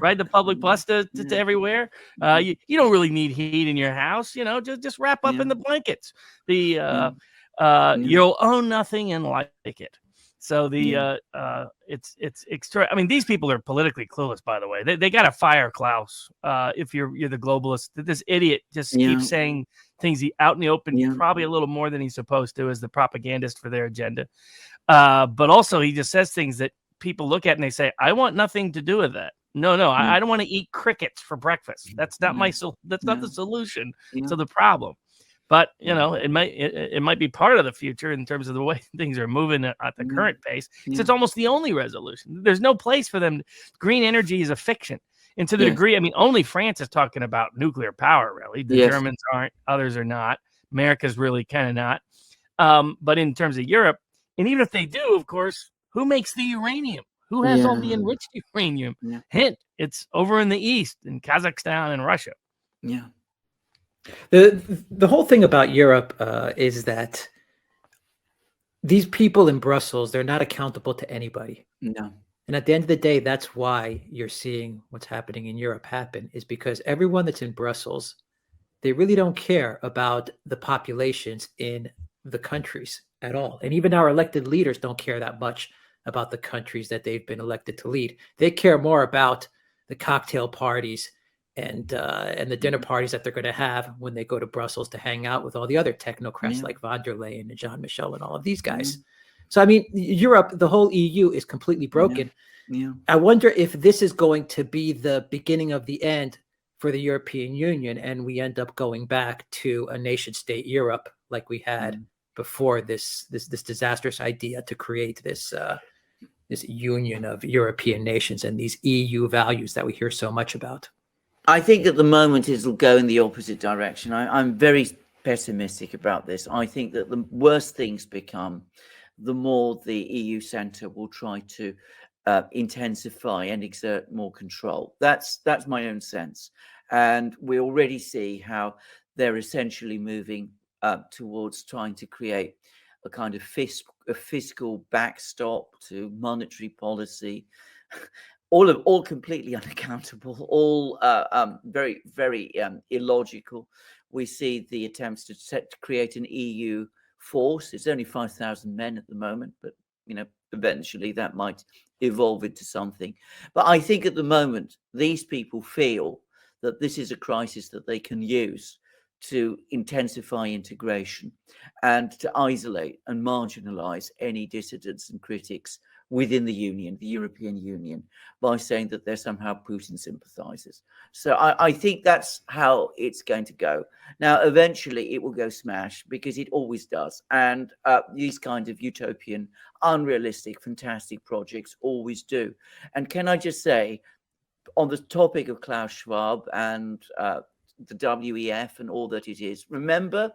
ride the public bus to everywhere. You don't really need heat in your house, just wrap up in the blankets. You'll own nothing and like it. So it's extra. I mean, these people are politically clueless, by the way. They got to fire Klaus if you're the globalist. This idiot just keeps saying things out in the open, probably a little more than he's supposed to as the propagandist for their agenda. But also he just says things that people look at and they say, I want nothing to do with that. No, I don't want to eat crickets for breakfast. That's not that's not the solution to the problem. But it might be part of the future in terms of the way things are moving at the current pace. It's almost the only resolution. There's no place for them. Green energy is a fiction. And to the degree, I mean, only France is talking about nuclear power, really. The Germans aren't, others are not. America's really kind of not. But in terms of Europe, and even if they do, of course, who makes the uranium? Who has all the enriched uranium? Hint, it's over in the east, in Kazakhstan and Russia. Yeah. The whole thing about Europe is that these people in Brussels, they're not accountable to anybody. No. And at the end of the day, that's why you're seeing what's happening in Europe happen, is because everyone that's in Brussels, they really don't care about the populations in the countries at all. And even our elected leaders don't care that much about the countries that they've been elected to lead. They care more about the cocktail parties and the dinner parties that they're going to have when they go to Brussels to hang out with all the other technocrats like von der Leyen and Jean Michel and all of these guys. So, I mean, Europe, the whole EU is completely broken. Yeah. I wonder if this is going to be the beginning of the end for the European Union, and we end up going back to a nation state Europe like we had before this disastrous idea to create this union of European nations and these EU values that we hear so much about. I think at the moment it'll go in the opposite direction. I'm very pessimistic about this. I think that the worse things become, the more the EU centre will try to intensify and exert more control. That's my own sense, and we already see how they're essentially moving towards trying to create a kind of fiscal backstop to monetary policy. All completely unaccountable, all very, very illogical. We see the attempts to create an EU force. It's only 5,000 men at the moment, but eventually that might evolve into something. But I think at the moment these people feel that this is a crisis that they can use to intensify integration and to isolate and marginalize any dissidents and critics within the Union, the European Union, by saying that they're somehow Putin sympathizers. So I think that's how it's going to go. Now, eventually it will go smash, because it always does. And these kind of utopian, unrealistic, fantastic projects always do. And can I just say, on the topic of Klaus Schwab and the WEF and all that it is, remember